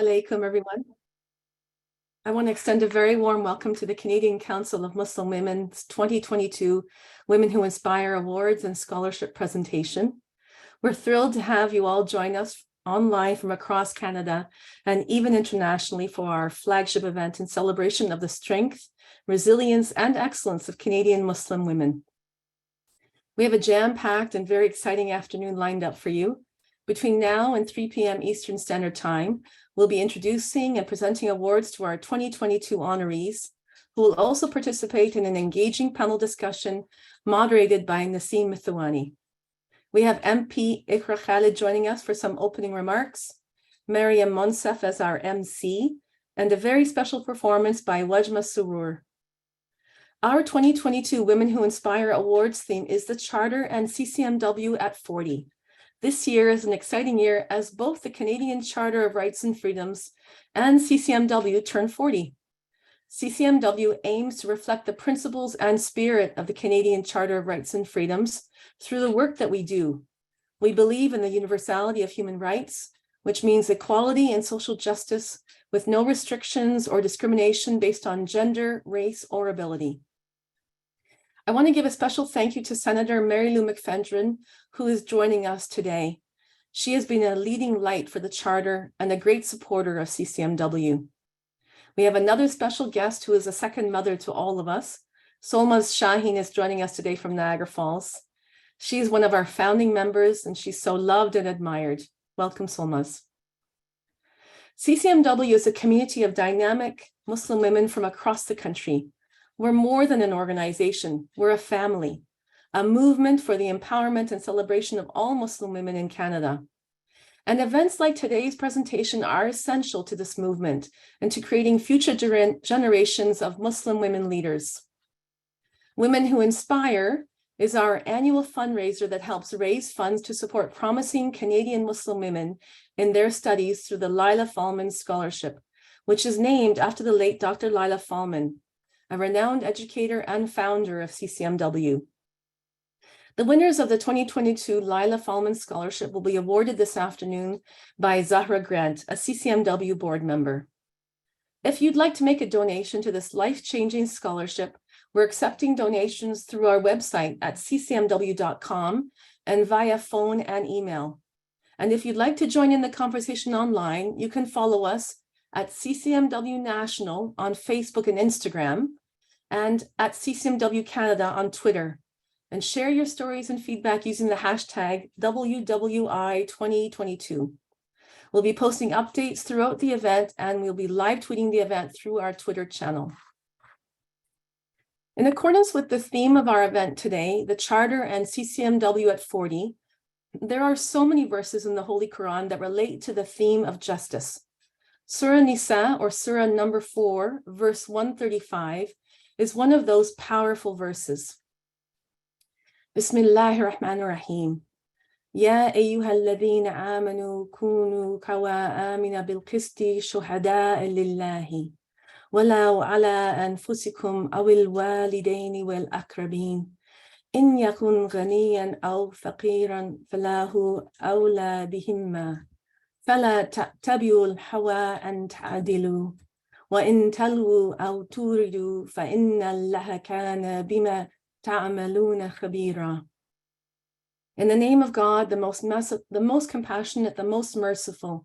Alaikum, everyone. I want to extend a very warm welcome to the Canadian Council of Muslim Women's 2022 Women Who Inspire Awards and Scholarship presentation. We're thrilled to have you all join us online from across Canada and even internationally for our flagship event in celebration of the strength, resilience, and excellence of Canadian Muslim women. We have a jam-packed and very exciting afternoon lined up for you. Between now and 3 p.m. Eastern Standard Time, we'll be introducing and presenting awards to our 2022 honorees, who will also participate in an engaging panel discussion moderated by Naseem Mithawani. We have MP Ikra Khalid joining us for some opening remarks, Mariam Monsef as our MC, and a very special performance by Wajma Surur. Our 2022 Women Who Inspire Awards theme is the Charter and CCMW at 40. This year is an exciting year as both the Canadian Charter of Rights and Freedoms and CCMW turn 40. CCMW aims to reflect the principles and spirit of the Canadian Charter of Rights and Freedoms through the work that we do. We believe in the universality of human rights, which means equality and social justice with no restrictions or discrimination based on gender, race, or ability. I want to give a special thank you to Senator Mary Lou McFendron, who is joining us today. She has been a leading light for the Charter and a great supporter of CCMW. We have another special guest who is a second mother to all of us. Solmaz Shaheen is joining us today from Niagara Falls. She is one of our founding members and she's so loved and admired. Welcome, Solmaz. CCMW is a community of dynamic Muslim women from across the country. We're more than an organization, we're a family, a movement for the empowerment and celebration of all Muslim women in Canada. And events like today's presentation are essential to this movement and to creating future generations of Muslim women leaders. Women Who Inspire is our annual fundraiser that helps raise funds to support promising Canadian Muslim women in their studies through the Lila Falman Scholarship, which is named after the late Dr. Lila Falman, a renowned educator and founder of CCMW. The winners of the 2022 Lila Falman Scholarship will be awarded this afternoon by Zahra Grant, a CCMW board member. If you'd like to make a donation to this life-changing scholarship, we're accepting donations through our website at ccmw.com and via phone and email. And if you'd like to join in the conversation online, you can follow us at CCMW National on Facebook and Instagram, and at CCMW Canada on Twitter, and share your stories and feedback using the hashtag WWI2022. We'll be posting updates throughout the event, and we'll be live tweeting the event through our Twitter channel. In accordance with the theme of our event today, the Charter and CCMW at 40, there are so many verses in the Holy Quran that relate to the theme of justice. Surah Nisa, or Surah number 4, verse 135, is one of those powerful verses. Bismillahir Rahmanir Rahim. Ya ayyuhalladhina amanu kunu qawwamina bil qisti shuhada'a lillahi walau ala anfusikum awil walidaini wal akrabin in yakun ghaniyan aw faqiran falahu awla bihimma فلا تتبعوا الهوى أن تعدلوا وإن تلووا أو توردوا فإن الله كان بما تعملون خبيرا. In the name of God, the most compassionate, the most merciful,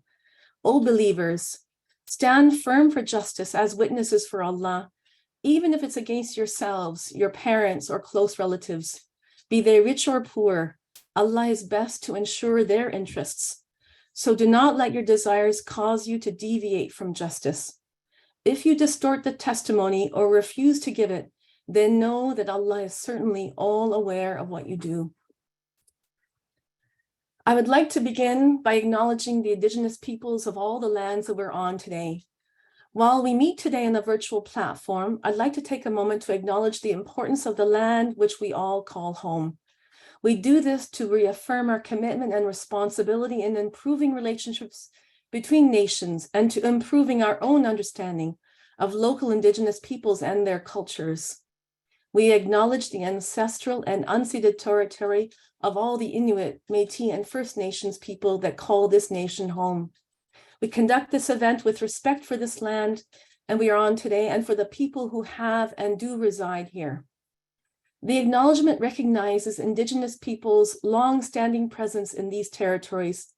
O believers, stand firm for justice as witnesses for Allah, even if it's against yourselves, your parents, or close relatives. Be they rich or poor, Allah is best to ensure their interests. So do not let your desires cause you to deviate from justice. If you distort the testimony or refuse to give it, then know that Allah is certainly all aware of what you do. I would like to begin by acknowledging the Indigenous peoples of all the lands that we're on today. While we meet today on a virtual platform, I'd like to take a moment to acknowledge the importance of the land which we all call home. We do this to reaffirm our commitment and responsibility in improving relationships between nations and to improving our own understanding of local Indigenous peoples and their cultures. We acknowledge the ancestral and unceded territory of all the Inuit, Métis, and First Nations people that call this nation home. We conduct this event with respect for this land and we are on today and for the people who have and do reside here. The acknowledgement recognizes Indigenous peoples' long-standing presence in these territories,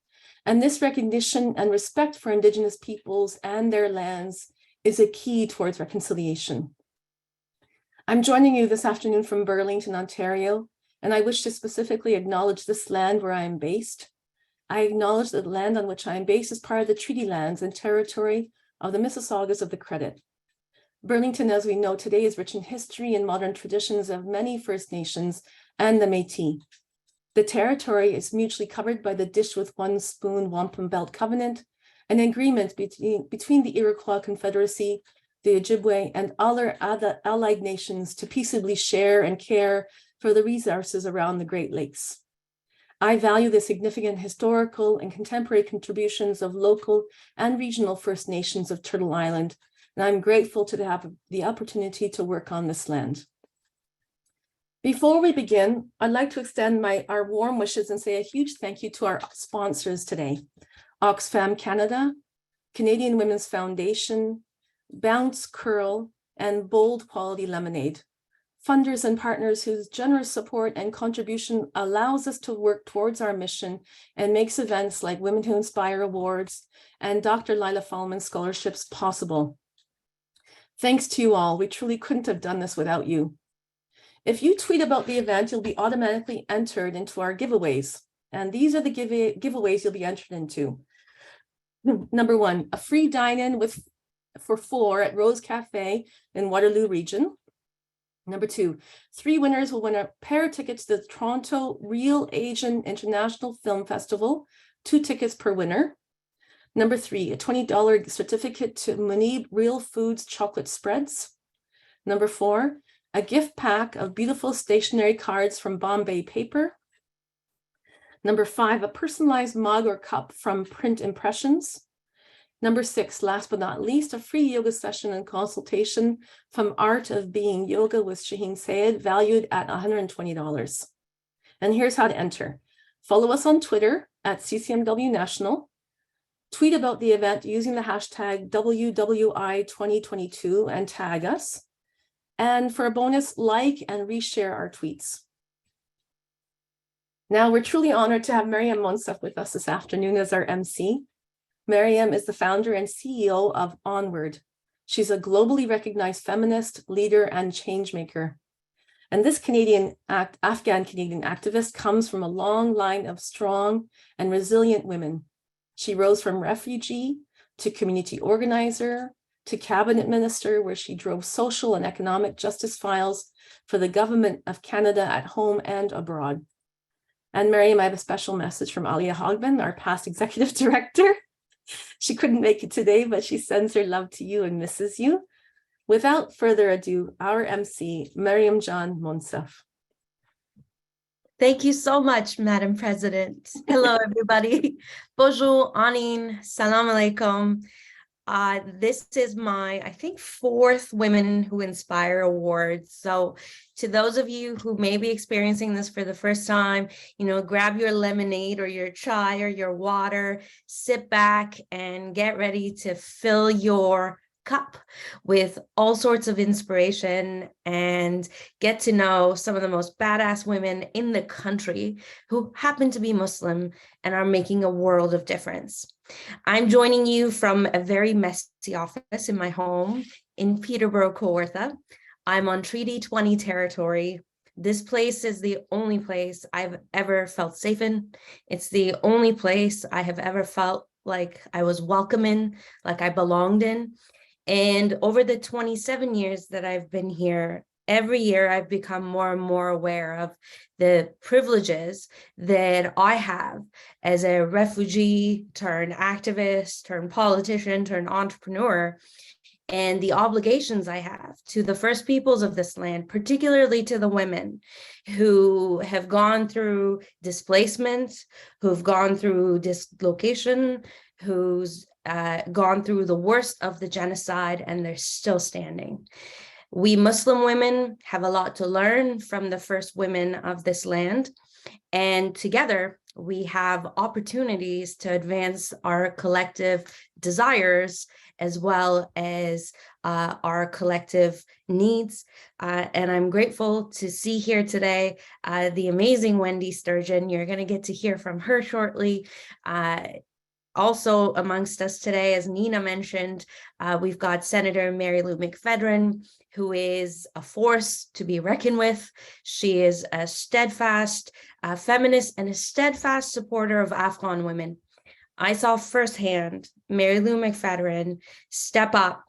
and this recognition and respect for Indigenous peoples and their lands is a key towards reconciliation. I'm joining you this afternoon from Burlington, Ontario, and I wish to specifically acknowledge this land where I am based. I acknowledge that the land on which I am based is part of the treaty lands and territory of the Mississaugas of the Credit. Burlington, as we know today, is rich in history and modern traditions of many First Nations and the Métis. The territory is mutually covered by the Dish with One Spoon Wampum Belt Covenant, an agreement between the Iroquois Confederacy, the Ojibwe, and other allied nations to peaceably share and care for the resources around the Great Lakes. I value the significant historical and contemporary contributions of local and regional First Nations of Turtle Island, and I'm grateful to have the opportunity to work on this land. Before we begin, I'd like to extend our warm wishes and say a huge thank you to our sponsors today: Oxfam Canada, Canadian Women's Foundation, Bounce Curl, and Bold Quality Lemonade. Funders and partners whose generous support and contribution allows us to work towards our mission and makes events like Women Who Inspire Awards and Dr. Lila Fallman scholarships possible. Thanks to you all. We truly couldn't have done this without you. If you tweet about the event, you'll be automatically entered into our giveaways. And these are the giveaways you'll be entered into. Number one, a free dine-in for 4 at Rose Cafe in Waterloo Region. Number 2, 3 winners will win a pair of tickets to the Toronto Real Asian International Film Festival, 2 tickets per winner. Number 3, a $20 certificate to Munib Real Foods chocolate spreads. Number 4, a gift pack of beautiful stationery cards from Bombay Paper. Number 5, a personalized mug or cup from Print Impressions. Number 6, last but not least, a free yoga session and consultation from Art of Being Yoga with Shaheen Sayed, valued at $120. And here's how to enter. Follow us on Twitter at CCMW National. Tweet about the event using the hashtag WWI2022 and tag us. And for a bonus, like and reshare our tweets. Now, we're truly honored to have Mariam Monsef with us this afternoon as our MC. Mariam is the founder and CEO of Onward. She's a globally recognized feminist, leader, and change maker. And this Afghan-Canadian activist comes from a long line of strong and resilient women. She rose from refugee to community organizer to cabinet minister, where she drove social and economic justice files for the government of Canada at home and abroad. And Mariam, I have a special message from Alia Hogman, our past executive director. She couldn't make it today, but she sends her love to you and misses you. Without further ado, our MC, Mariam Jan Monsef. Thank you so much, Madam President. Hello, everybody. Bonjour, Anin, salam alaikum. This is my, I think, 4th Women Who Inspire Award. So to those of you who may be experiencing this for the first time, grab your lemonade or your chai or your water, sit back and get ready to fill your cup with all sorts of inspiration and get to know some of the most badass women in the country who happen to be Muslim and are making a world of difference. I'm joining you from a very messy office in my home in Peterborough, Kawartha. I'm on Treaty 20 territory. This place is the only place I've ever felt safe in. It's the only place I have ever felt like I was welcome in, like I belonged in. And over the 27 years that I've been here, every year I've become more and more aware of the privileges that I have as a refugee turned activist, turned politician, turned entrepreneur, and the obligations I have to the First Peoples of this land, particularly to the women who have gone through displacement, who've gone through dislocation, who's gone through the worst of the genocide, and they're still standing. We Muslim women have a lot to learn from the first women of this land, and together We have opportunities to advance our collective desires as well as our collective needs. And I'm grateful to see here today the amazing Wendy Sturgeon. You're going to get to hear from her shortly. Also amongst us today, as Nina mentioned, we've got Senator Mary Lou McPhedran, who is a force to be reckoned with. She is a steadfast feminist and a steadfast supporter of Afghan women. I saw firsthand Mary Lou McPhedran step up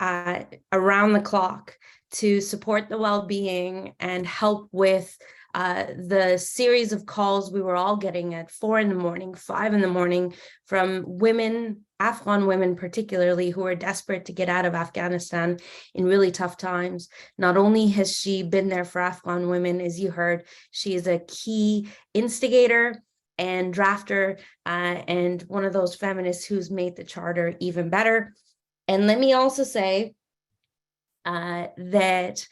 around the clock to support the well-being and help with the series of calls we were all getting at 4 a.m, 5 a.m, from women, Afghan women particularly, who are desperate to get out of Afghanistan in really tough times. Not only has she been there for Afghan women, as you heard, she is a key instigator and drafter and one of those feminists who's made the charter even better. And let me also say that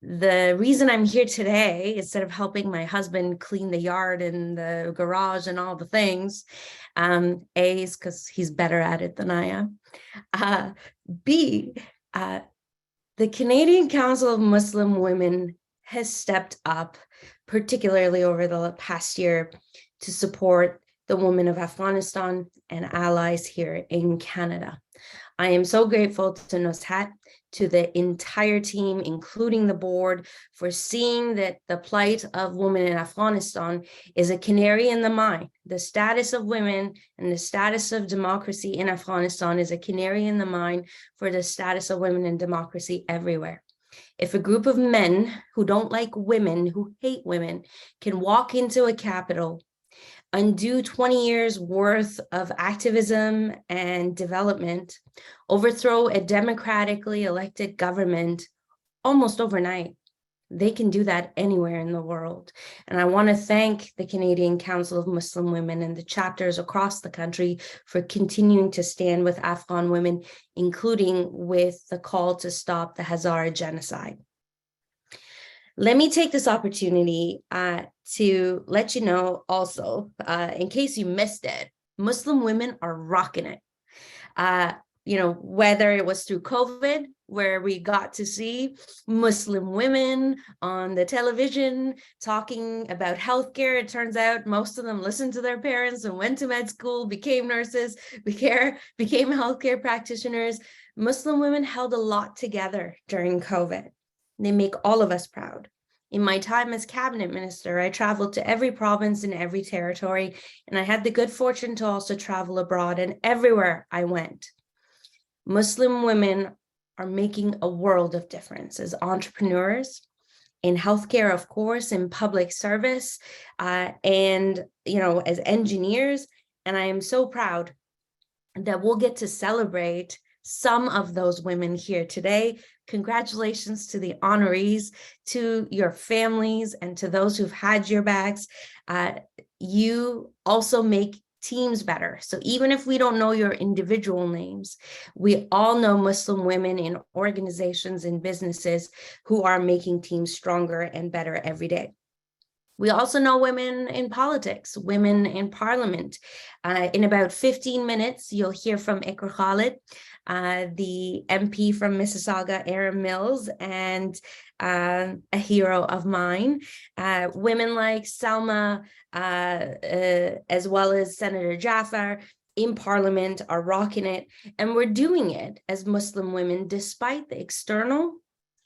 the reason I'm here today, instead of helping my husband clean the yard and the garage and all the things, A, is because he's better at it than I am. B, the Canadian Council of Muslim Women has stepped up, particularly over the past year, to support the women of Afghanistan and allies here in Canada. I am so grateful to Nushat, to the entire team, including the board, for seeing that the plight of women in Afghanistan is a canary in the mine. The status of women and the status of democracy in Afghanistan is a canary in the mine for the status of women and democracy everywhere. If a group of men who don't like women, who hate women, can walk into a capital, undo 20 years worth of activism and development, overthrow a democratically elected government almost overnight, they can do that anywhere in the world. And I want to thank the Canadian Council of Muslim Women and the chapters across the country for continuing to stand with Afghan women, including with the call to stop the Hazara genocide. Let me take this opportunity to let you know also, in case you missed it, Muslim women are rocking it. Whether it was through COVID, where we got to see Muslim women on the television talking about healthcare. It turns out most of them listened to their parents and went to med school, became nurses, became healthcare practitioners. Muslim women held a lot together during COVID. They make all of us proud. In my time as cabinet minister, I traveled to every province and every territory, and I had the good fortune to also travel abroad, and everywhere I went, Muslim women are making a world of difference as entrepreneurs, in healthcare, of course, in public service, and as engineers. And I am so proud that we'll get to celebrate some of those women here today. Congratulations to the honorees, to your families, and to those who've had your backs. You also make teams better. So even if we don't know your individual names, we all know Muslim women in organizations and businesses who are making teams stronger and better every day. We also know women in politics, women in parliament. In about 15 minutes, you'll hear from Iqra Khalid, the MP from Mississauga, Erin Mills, and a hero of mine. Women like Salma, as well as Senator Jafar in parliament are rocking it. And we're doing it as Muslim women, despite the external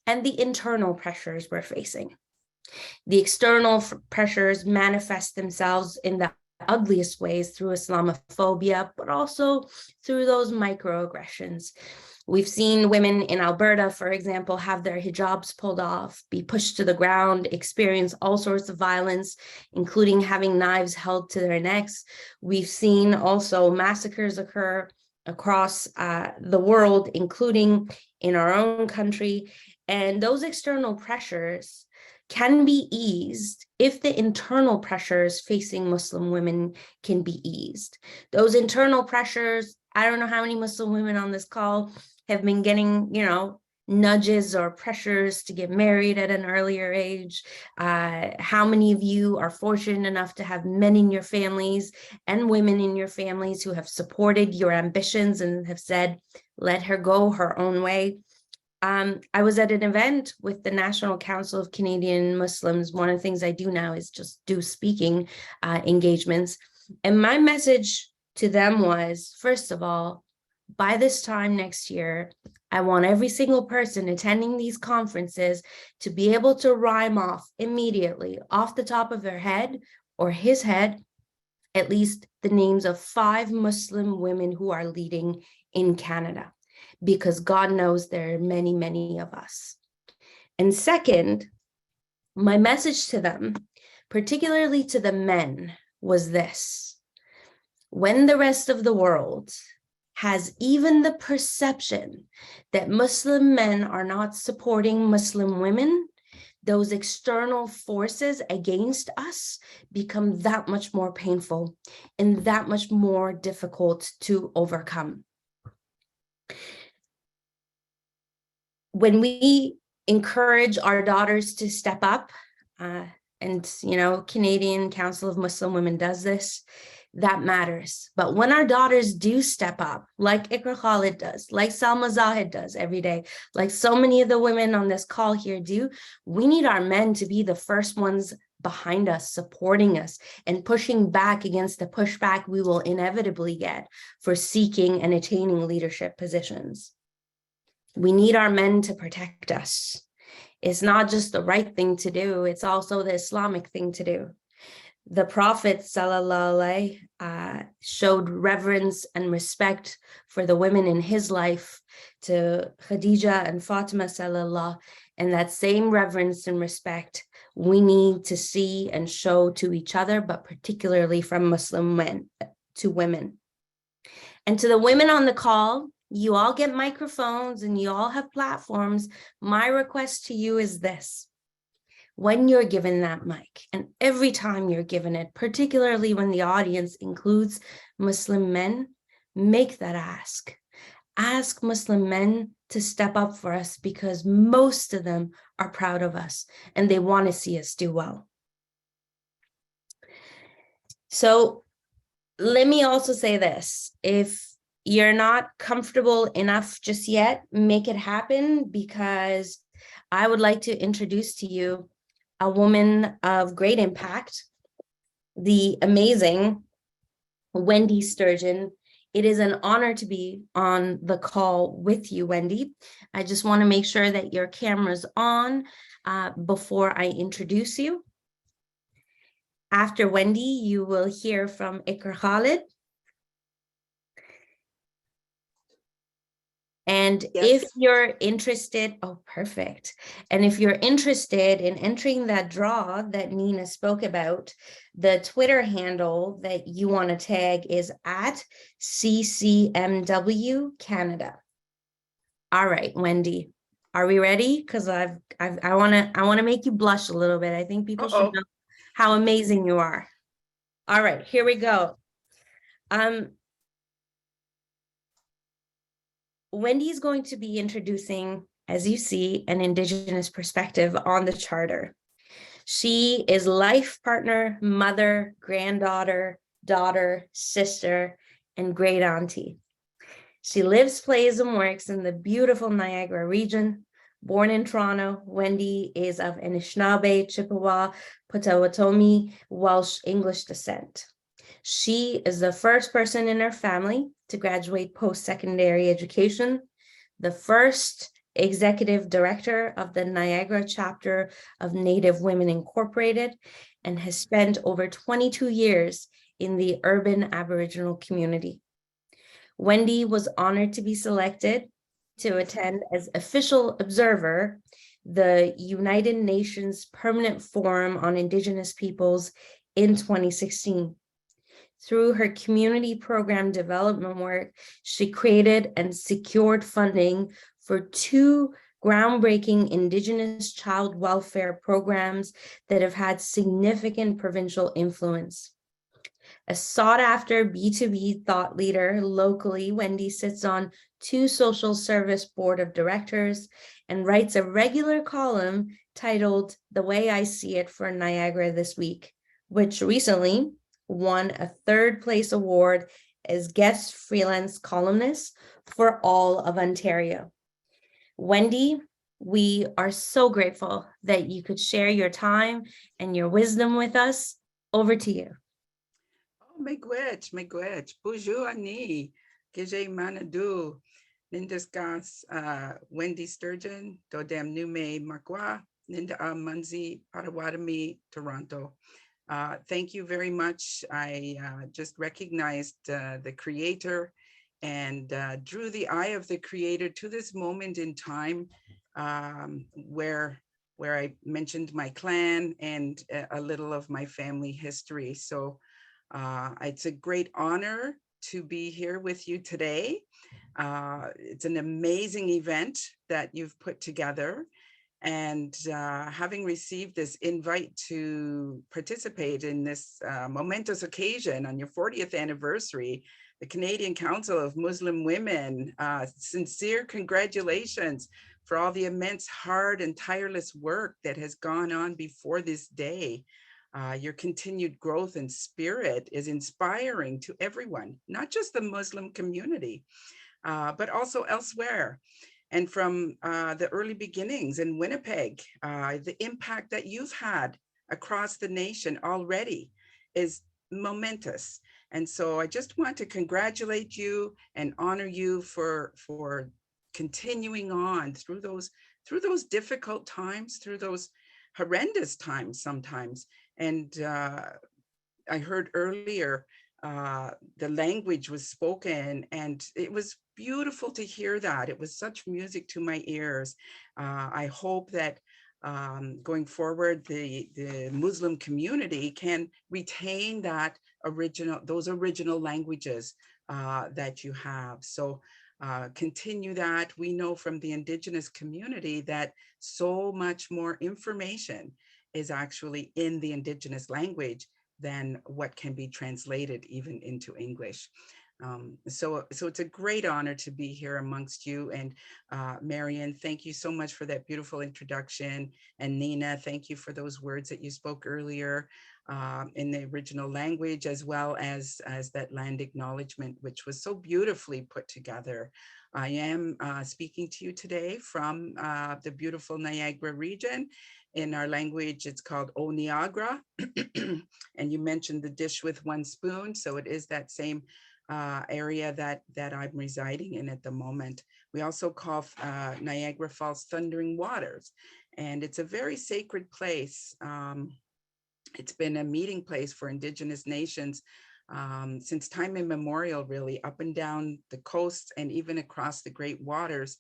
and the internal pressures we're facing. The external pressures manifest themselves in the ugliest ways through Islamophobia, but also through those microaggressions. We've seen women in Alberta, for example, have their hijabs pulled off, be pushed to the ground, experience all sorts of violence, including having knives held to their necks. We've seen also massacres occur across the world, including in our own country. And those external pressures can be eased if the internal pressures facing Muslim women can be eased. Those internal pressures, I don't know how many Muslim women on this call have been getting, nudges or pressures to get married at an earlier age? How many of you are fortunate enough to have men in your families and women in your families who have supported your ambitions and have said, let her go her own way? I was at an event with the National Council of Canadian Muslims. One of the things I do now is just do speaking engagements. And my message to them was, first of all, by this time next year, I want every single person attending these conferences to be able to rhyme off immediately, off the top of their head or his head, at least the names of 5 Muslim women who are leading in Canada, because God knows there are many, many of us. And second, my message to them, particularly to the men, was this: when the rest of the world has even the perception that Muslim men are not supporting Muslim women, those external forces against us become that much more painful and that much more difficult to overcome. When we encourage our daughters to step up, and Canadian Council of Muslim Women does this, that matters. But when our daughters do step up, like Ikra Khalid does, like Salma Zahid does every day, like so many of the women on this call here do, we need our men to be the first ones behind us, supporting us and pushing back against the pushback we will inevitably get for seeking and attaining leadership positions. We need our men to protect us. It's not just the right thing to do, it's also the Islamic thing to do. The Prophet sallallahu showed reverence and respect for the women in his life to Khadija and Fatima sallallahu, and that same reverence and respect we need to see and show to each other, but particularly from Muslim men to women. And to the women on the call, you all get microphones and you all have platforms. My request to you is this: when you're given that mic, and every time you're given it, particularly when the audience includes Muslim men, make that ask. Ask Muslim men to step up for us, because most of them are proud of us and they want to see us do well. So let me also say this: if you're not comfortable enough just yet, make it happen, because I would like to introduce to you a woman of great impact, the amazing Wendy Sturgeon. It is an honor to be on the call with you, Wendy. I just want to make sure that your camera's on before I introduce you. After Wendy, you will hear from Ikra Khalid. And Yes. if you're interested, oh, perfect. And if you're interested in entering that draw that Nina spoke about, the Twitter handle that you want to tag is at CCMW Canada. All right, Wendy, are we ready? Because I want to make you blush a little bit. I think people should know how amazing you are. All right, here we go. Wendy is going to be introducing, as you see, an Indigenous perspective on the Charter. She is life partner, mother, granddaughter, daughter, sister, and great auntie. She lives, plays, and works in the beautiful Niagara region. Born in Toronto, Wendy is of Anishinaabe, Chippewa, Potawatomi, Welsh, English descent. She is the first person in her family to graduate post-secondary education, the first executive director of the Niagara chapter of Native Women Incorporated, and has spent over 22 years in the urban Aboriginal community. Wendy was honored to be selected to attend as official observer the United Nations Permanent Forum on Indigenous Peoples in 2016. Through her community program development work, she created and secured funding for 2 groundbreaking Indigenous child welfare programs that have had significant provincial influence. A sought-after B2B thought leader locally, Wendy sits on 2 social service board of directors and writes a regular column titled The Way I See It for Niagara This Week, which recently won a 3rd place award as guest freelance columnist for all of Ontario. Wendy, we are so grateful that you could share your time and your wisdom with us. Over to you. Oh, miigwech. Bonjour, Ani. Kije Manadu. Nindiskas, Wendy Sturgeon, Dodem Nume Marqua, Ninda Munzi, Potawatomi, Toronto. Thank you very much. I just recognized the creator and drew the eye of the creator to this moment in time where I mentioned my clan and a little of my family history. So it's a great honor to be here with you today. It's an amazing event that you've put together. And having received this invite to participate in this momentous occasion on your 40th anniversary, the Canadian Council of Muslim Women, sincere congratulations for all the immense, hard and tireless work that has gone on before this day. Your continued growth and spirit is inspiring to everyone, not just the Muslim community, but also elsewhere. And from the early beginnings in Winnipeg, the impact that you've had across the nation already is momentous. And so I just want to congratulate you and honor you for continuing on through those difficult times, through those horrendous times sometimes. And I heard earlier the language was spoken, and it was beautiful to hear that. It was such music to my ears. I hope that going forward, the Muslim community can retain those original languages that you have. So continue that. We know from the Indigenous community that so much more information is actually in the Indigenous language than what can be translated even into English. So it's a great honor to be here amongst you. And Marian, thank you so much for that beautiful introduction. And Nina, thank you for those words that you spoke earlier in the original language, as well as that land acknowledgement, which was so beautifully put together. I am speaking to you today from the beautiful Niagara region. In our language, it's called O Niagara. And you mentioned the dish with one spoon. So it is that same area that I'm residing in at the moment. We also call Niagara Falls Thundering Waters. And it's a very sacred place. It's been a meeting place for Indigenous nations since time immemorial, really, up and down the coasts and even across the Great Waters.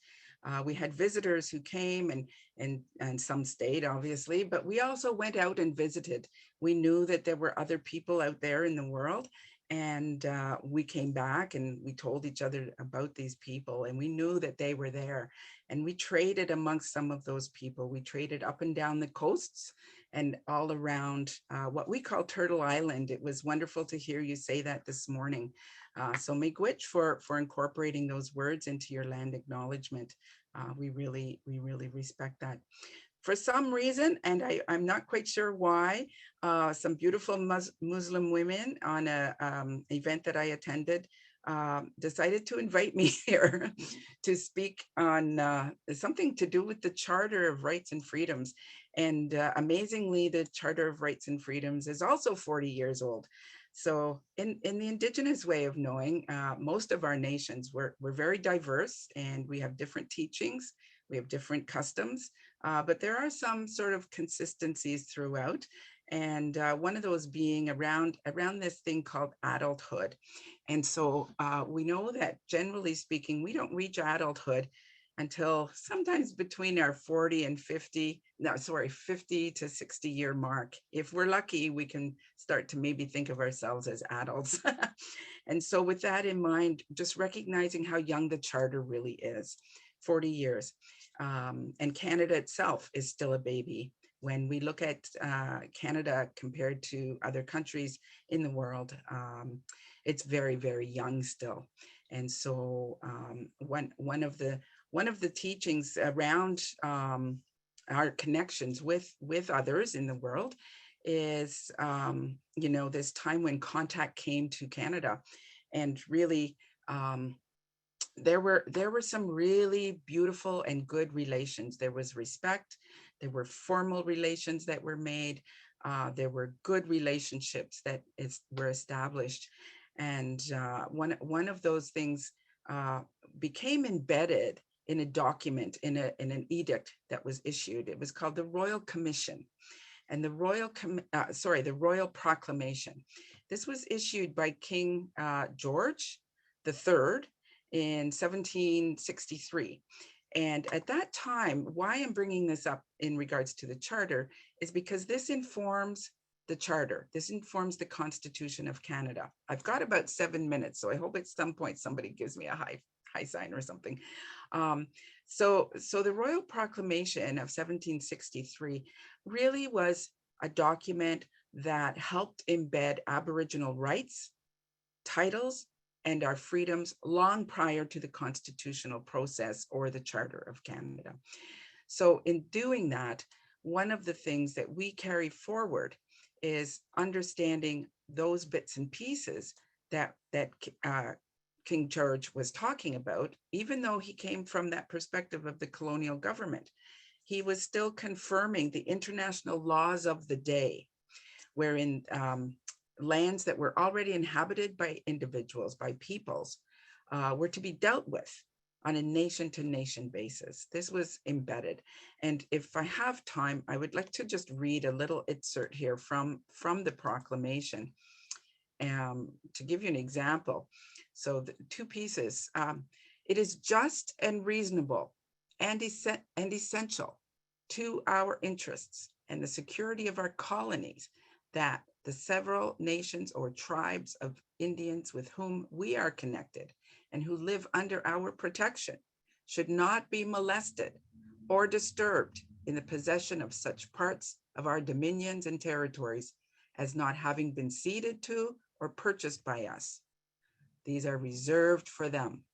We had visitors who came and some stayed, obviously, but we also went out and visited. We knew that there were other people out there in the world, and we came back and we told each other about these people, and we knew that they were there. And we traded amongst some of those people. We traded up and down the coasts and all around what we call Turtle Island. It was wonderful to hear you say that this morning. So miigwech for incorporating those words into your land acknowledgement. We really respect that. For some reason, and I'm not quite sure why, some beautiful Muslim women on an event that I attended decided to invite me here to speak on something to do with the Charter of Rights and Freedoms. And amazingly, the Charter of Rights and Freedoms is also 40 years old. So in the Indigenous way of knowing, most of our nations, we're very diverse, and we have different teachings, we have different customs, but there are some sort of consistencies throughout. And one of those being around this thing called adulthood. And so we know that generally speaking, we don't reach adulthood until sometimes between our 50 to 60 year mark. If we're lucky, we can start to maybe think of ourselves as adults. And so with that in mind, just recognizing how young the Charter really is, 40 years. And Canada itself is still a baby. when we look at Canada compared to other countries in the world, it's very, very young still. And so one of the teachings around our connections with others in the world is, this time when contact came to Canada, and really there were some really beautiful and good relations. There was respect. There were formal relations that were made. There were good relationships that were established. And one of those things became embedded in a document, in an edict that was issued. It was called the Royal Commission, and the Royal Proclamation. This was issued by King George III in 1763. And at that time, why I'm bringing this up in regards to the Charter is because this informs the Charter. This informs the Constitution of Canada. I've got about 7 minutes, so I hope at some point somebody gives me a high sign or something. So the Royal Proclamation of 1763 really was a document that helped embed Aboriginal rights, titles, and our freedoms long prior to the constitutional process or the Charter of Canada. So in doing that, one of the things that we carry forward is understanding those bits and pieces that King George was talking about. Even though he came from that perspective of the colonial government, he was still confirming the international laws of the day, wherein lands that were already inhabited by individuals, by peoples, were to be dealt with on a nation-to-nation basis. This was embedded. And if I have time, I would like to just read a little excerpt here from the proclamation to give you an example. So the two pieces. It is just and reasonable and essential to our interests and the security of our colonies that the several nations or tribes of Indians with whom we are connected and who live under our protection should not be molested or disturbed in the possession of such parts of our dominions and territories as not having been ceded to or purchased by us. These are reserved for them.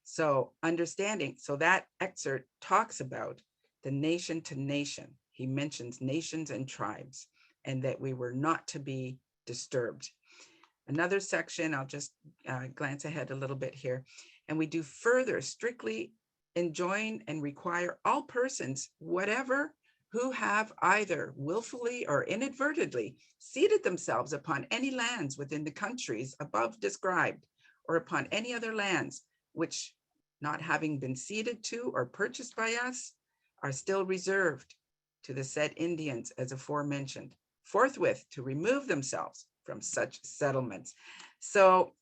So understanding, so that excerpt talks about the nation to nation. He mentions nations and tribes, and that we were not to be disturbed. Another section, I'll just glance ahead a little bit here, and we do further strictly enjoin and require all persons, whatever, who have either willfully or inadvertently ceded themselves upon any lands within the countries above described, or upon any other lands which, not having been ceded to or purchased by us, are still reserved to the said Indians as aforementioned, forthwith to remove themselves from such settlements. So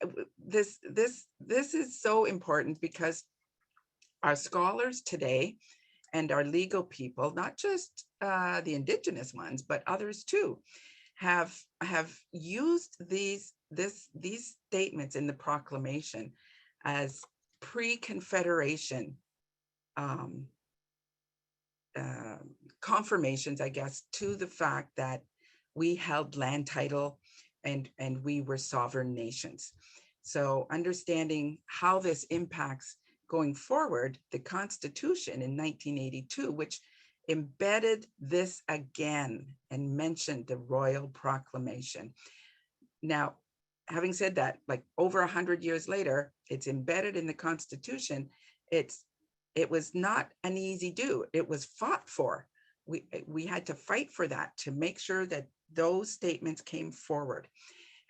this is so important, because our scholars today and our legal people, not just the Indigenous ones, but others too, have used these statements in the proclamation as pre-Confederation confirmations, I guess, to the fact that we held land title and we were sovereign nations. So understanding how this impacts going forward, the Constitution in 1982, which embedded this again and mentioned the Royal Proclamation. Now, having said that, like over 100 years later, it's embedded in the Constitution. It was not an easy do. It was fought for. We had to fight for that, to make sure that those statements came forward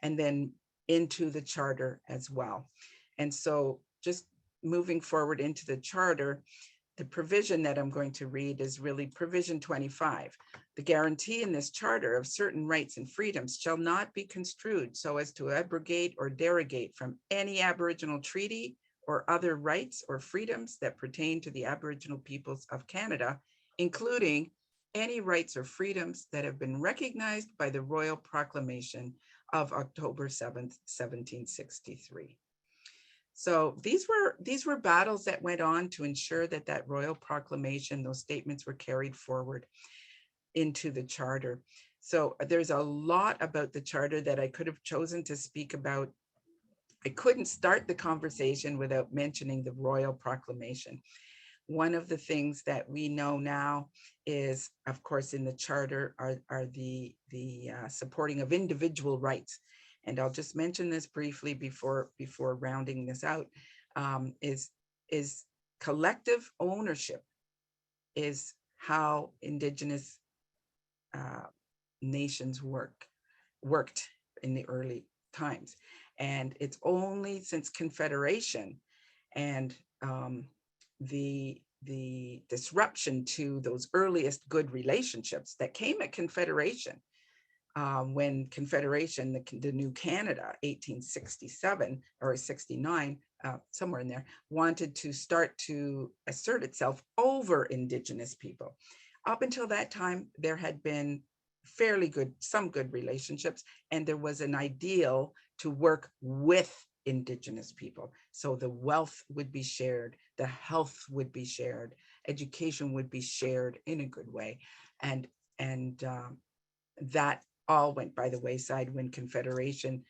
and then into the Charter as well. And so just moving forward into the Charter, the provision that I'm going to read is really provision 25. The guarantee in this Charter of certain rights and freedoms shall not be construed so as to abrogate or derogate from any Aboriginal treaty or other rights or freedoms that pertain to the Aboriginal peoples of Canada, including any rights or freedoms that have been recognized by the Royal Proclamation of October 7th, 1763. So these were battles that went on to ensure that that Royal Proclamation, those statements were carried forward. into the charter. So there's a lot about the charter that I could have chosen to speak about. I couldn't start the conversation without mentioning the Royal Proclamation. One of the things that we know now is, of course, in the charter are the supporting of individual rights. And I'll just mention this briefly before rounding this out, is collective ownership is how Indigenous nations worked in the early times. And it's only since Confederation and the disruption to those earliest good relationships that came at Confederation, when Confederation, the new Canada, 1867 or 69, somewhere in there, wanted to start to assert itself over Indigenous people. Up until that time, there had been some good relationships, and there was an ideal to work with Indigenous people. So the wealth would be shared, the health would be shared, education would be shared in a good way. And that all went by the wayside when Confederation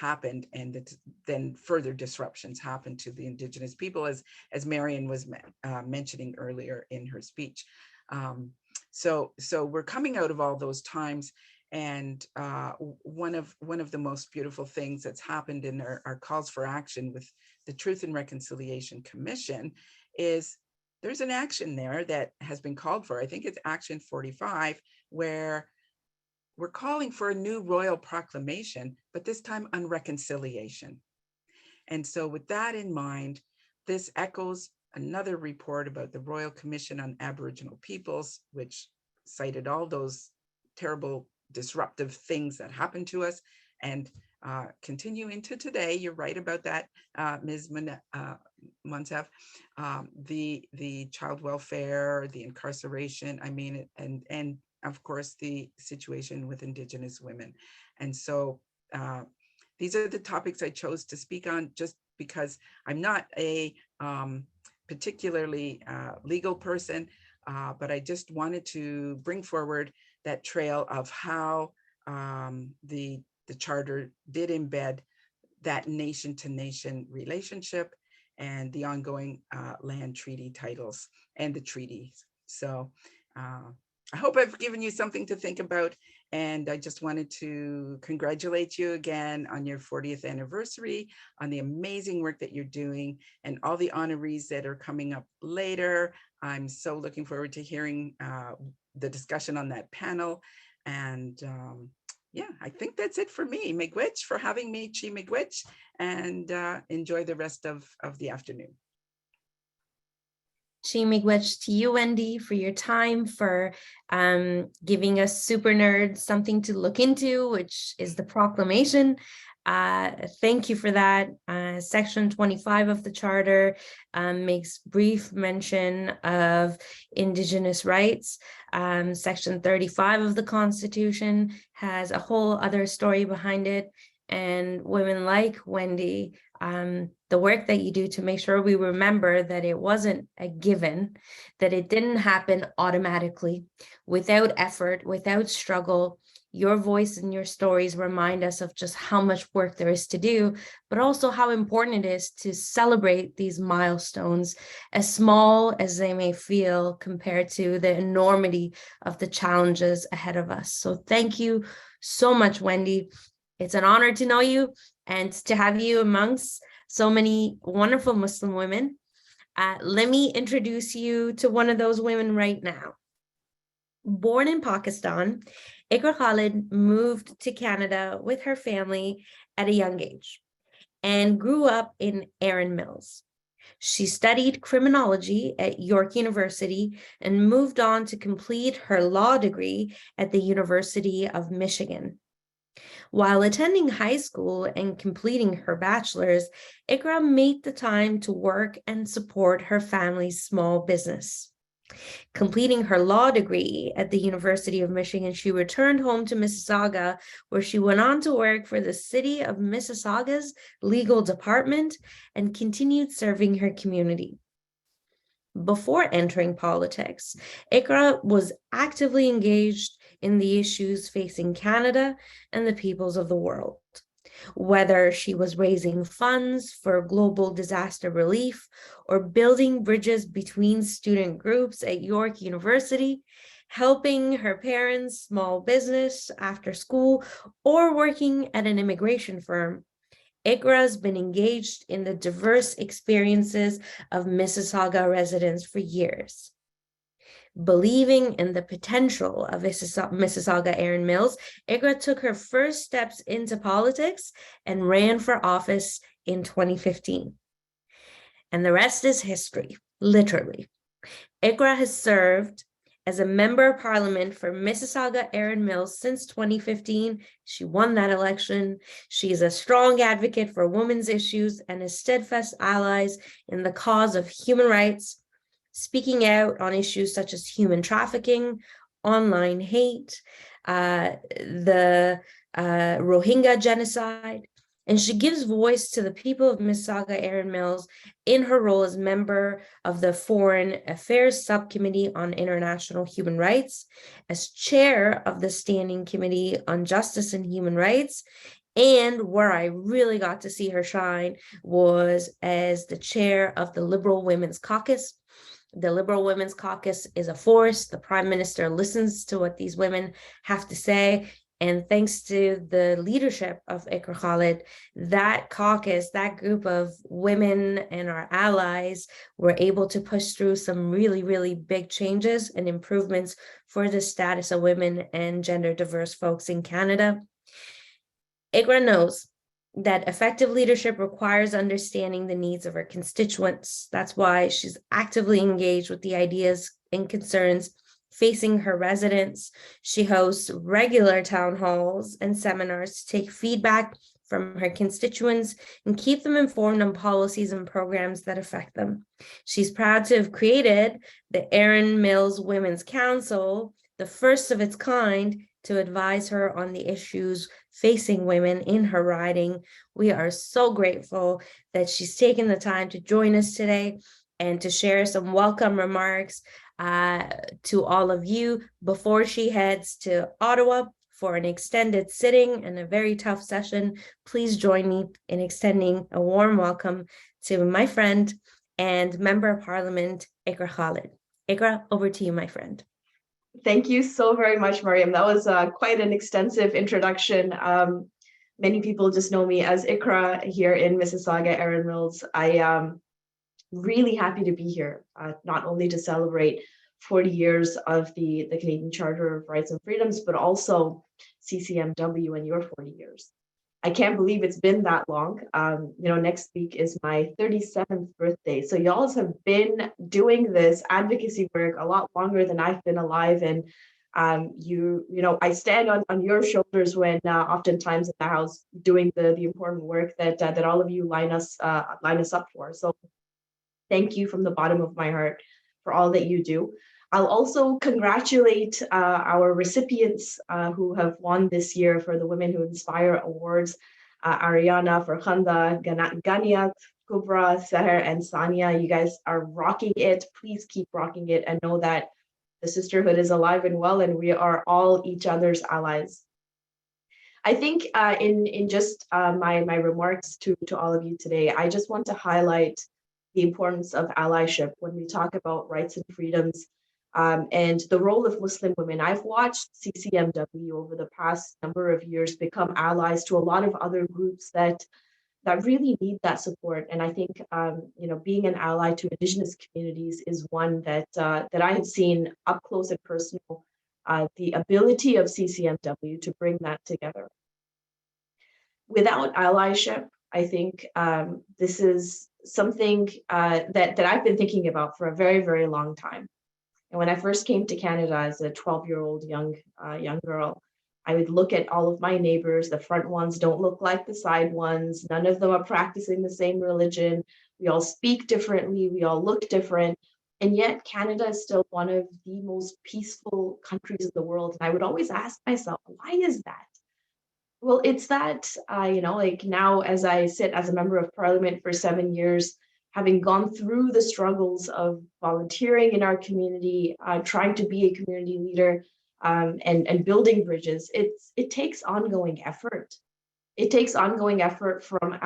happened, and then further disruptions happened to the Indigenous people, as Marion was mentioning earlier in her speech. So we're coming out of all those times, and one of the most beautiful things that's happened in our calls for action with the Truth and Reconciliation Commission is there's an action there that has been called for. I think it's Action 45, where we're calling for a new royal proclamation, but this time on reconciliation. And so with that in mind, this echoes another report about the Royal Commission on Aboriginal Peoples, which cited all those terrible disruptive things that happened to us and continue into today. You're right about that, Ms. Monsef. The child welfare, the incarceration, I mean, and of course, the situation with Indigenous women. And so these are the topics I chose to speak on, just because I'm not a particularly legal person, but I just wanted to bring forward that trail of how the charter did embed that nation to nation relationship and the ongoing land treaty titles and the treaties. So I hope I've given you something to think about, and I just wanted to congratulate you again on your 40th anniversary, on the amazing work that you're doing, and all the honorees that are coming up later. I'm so looking forward to hearing the discussion on that panel. And yeah, I think that's it for me. Miigwech for having me, Chi Miigwech, and enjoy the rest of the afternoon. Chi Miigwech to you, Wendy, for your time, for giving us super nerds something to look into, which is the proclamation. Thank you for that. Section 25 of the Charter makes brief mention of Indigenous rights. Section 35 of the Constitution has a whole other story behind it. And women like Wendy, the work that you do to make sure we remember that it wasn't a given, that it didn't happen automatically, without effort, without struggle. Your voice and your stories remind us of just how much work there is to do, but also how important it is to celebrate these milestones, as small as they may feel compared to the enormity of the challenges ahead of us. So thank you so much, Wendy. It's an honor to know you and to have you amongst so many wonderful Muslim women. Let me introduce you to one of those women right now. Born in Pakistan, Iqra Khalid moved to Canada with her family at a young age and grew up in Erin Mills. She studied criminology at York University and moved on to complete her law degree at the University of Michigan. While attending high school and completing her bachelor's, Iqra made the time to work and support her family's small business. Completing her law degree at the University of Michigan, she returned home to Mississauga, where she went on to work for the city of Mississauga's legal department and continued serving her community. before entering politics, Ikra was actively engaged in the issues facing Canada and the peoples of the world. Whether she was raising funds for global disaster relief or building bridges between student groups at York University, helping her parents' small business after school, or working at an immigration firm, Ikra has been engaged in the diverse experiences of Mississauga residents for years. Believing in the potential of Mississauga Erin Mills, Ikra took her first steps into politics and ran for office in 2015. And the rest is history, literally. Ikra has served as a member of parliament for Mississauga Erin Mills since 2015. She won that election. She is a strong advocate for women's issues and a steadfast ally in the cause of human rights, speaking out on issues such as human trafficking, online hate, the Rohingya genocide, and she gives voice to the people of Mississauga Erin Mills in her role as member of the Foreign Affairs Subcommittee on International Human Rights, as chair of the Standing Committee on Justice and Human Rights, and where I really got to see her shine was as the chair of the Liberal Women's Caucus. The Liberal Women's Caucus is a force. The Prime Minister listens to what these women have to say. And thanks to the leadership of Ikra Khalid, that caucus, that group of women and our allies were able to push through some really, really big changes and improvements for the status of women and gender diverse folks in Canada. Ikra knows that effective leadership requires understanding the needs of her constituents. That's why she's actively engaged with the ideas and concerns facing her residents. She hosts regular town halls and seminars to take feedback from her constituents and keep them informed on policies and programs that affect them. She's proud to have created the Erin Mills Women's Council, the first of its kind, to advise her on the issues facing women in her riding. We are so grateful that she's taken the time to join us today and to share some welcome remarks to all of you before she heads to Ottawa for an extended sitting and a very tough session. Please join me in extending a warm welcome to my friend and Member of Parliament, Ikra Khalid. Ikra, over to you, my friend. Thank you so very much, Mariam. That was quite an extensive introduction. Many people just know me as Ikra here in Mississauga Erin Mills. I am really happy to be here, not only to celebrate 40 years of the Canadian Charter of Rights and Freedoms, but also CCMW and your 40 years. I can't believe it's been that long. Next week is my 37th birthday. So y'all have been doing this advocacy work a lot longer than I've been alive. And I stand on your shoulders when oftentimes in the House doing the important work that all of you line us up for. So thank you from the bottom of my heart for all that you do. I'll also congratulate our recipients who have won this year for the Women Who Inspire Awards, Ariana, Farkhunda, Ganiyat, Kubra, Saher, and Sania. You guys are rocking it. Please keep rocking it and know that the sisterhood is alive and well, and we are all each other's allies. I think in just my remarks to all of you today, I just want to highlight the importance of allyship when we talk about rights and freedoms. And the role of Muslim women. I've watched CCMW over the past number of years become allies to a lot of other groups that really need that support. And I think being an ally to Indigenous communities is one that I have seen up close and personal. The ability of CCMW to bring that together. Without allyship, I think this is something that I've been thinking about for a very, very long time. And when I first came to Canada as a 12-year-old young girl, I would look at all of my neighbors. The front ones don't look like the side ones. None of them are practicing the same religion. We all speak differently. We all look different. And yet Canada is still one of the most peaceful countries in the world. And I would always ask myself, why is that? Well, it's that, now as I sit as a member of parliament for 7 years, having gone through the struggles of volunteering in our community, trying to be a community leader, and building bridges, it takes ongoing effort. It takes ongoing effort from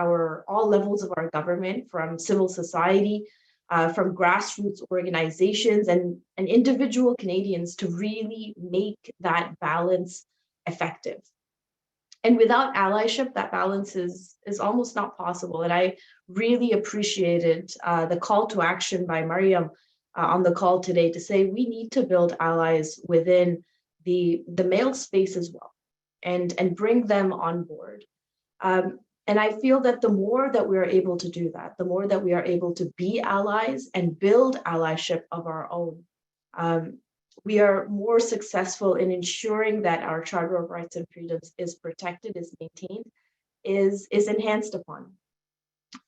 all levels of our government, from civil society, from grassroots organizations and individual Canadians to really make that balance effective. And without allyship, that balance is almost not possible. And I really appreciated the call to action by Mariam on the call today to say we need to build allies within the male space as well, and bring them on board. And I feel that the more that we are able to do that, the more that we are able to be allies and build allyship of our own, we are more successful in ensuring that our Charter of Rights and Freedoms is protected, is maintained, is enhanced upon.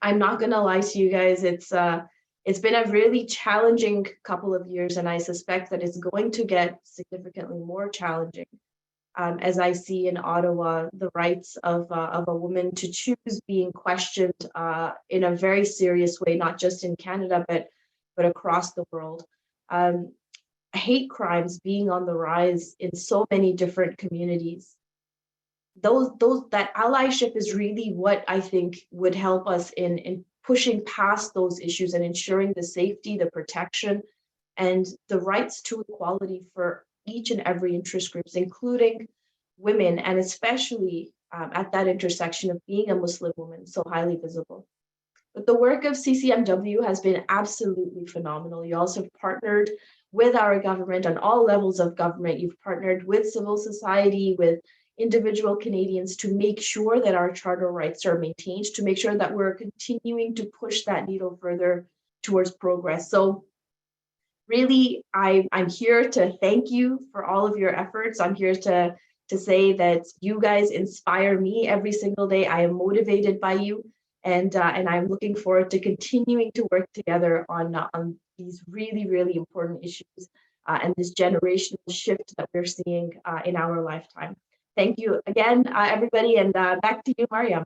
I'm not going to lie to you guys, it's been a really challenging couple of years, and I suspect that it's going to get significantly more challenging as I see in Ottawa the rights of a woman to choose being questioned in a very serious way, not just in Canada, but across the world. Hate crimes being on the rise in so many different communities. That allyship is really what I think would help us in pushing past those issues and ensuring the safety, the protection, and the rights to equality for each and every interest groups, including women, and especially at that intersection of being a Muslim woman, so highly visible. But the work of CCMW has been absolutely phenomenal. You also have partnered with our government on all levels of government. You've partnered with civil society, with individual Canadians to make sure that our charter rights are maintained, to make sure that we're continuing to push that needle further towards progress. So really, I'm here to thank you for all of your efforts. I'm here to say that you guys inspire me every single day. I am motivated by you, and I'm looking forward to continuing to work together on these really, really important issues and this generational shift that we're seeing in our lifetime. Thank you again, everybody, and back to you, Mariam.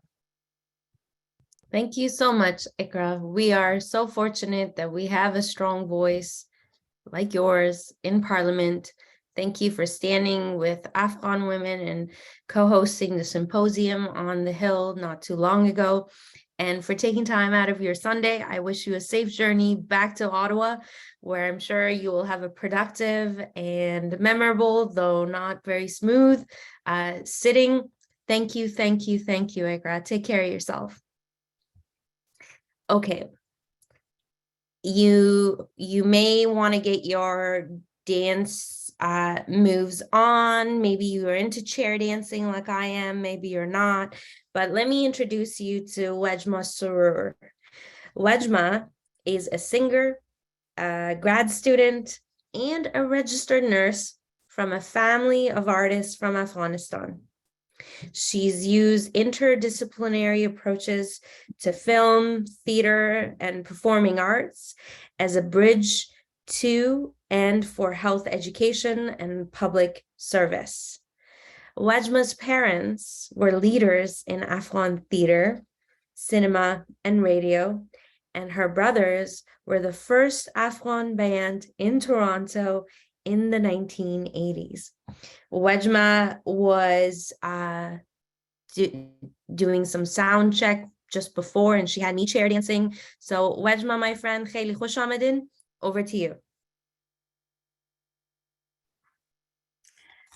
Thank you so much, Ikra. We are so fortunate that we have a strong voice like yours in Parliament. Thank you for standing with Afghan women and co-hosting the symposium on the Hill not too long ago, and for taking time out of your Sunday. I wish you a safe journey back to Ottawa, where I'm sure you will have a productive and memorable, though not very smooth, sitting. Thank you, thank you, thank you, Ikra. Take care of yourself. Okay. You may want to get your dance moves on. Maybe you are into chair dancing like I am, maybe you're not, but let me introduce you to Wajma Surur. Wajma is a singer, a grad student, and a registered nurse from a family of artists from Afghanistan. She's used interdisciplinary approaches to film, theater, and performing arts as a bridge to and for health education and public service. Wajma's parents were leaders in Afghan theater, cinema, and radio, and her brothers were the first Afghan band in Toronto in the 1980s. Wajma was doing some sound check just before, and she had me chair dancing. So Wajma, my friend, khayli khush amadin, over to you.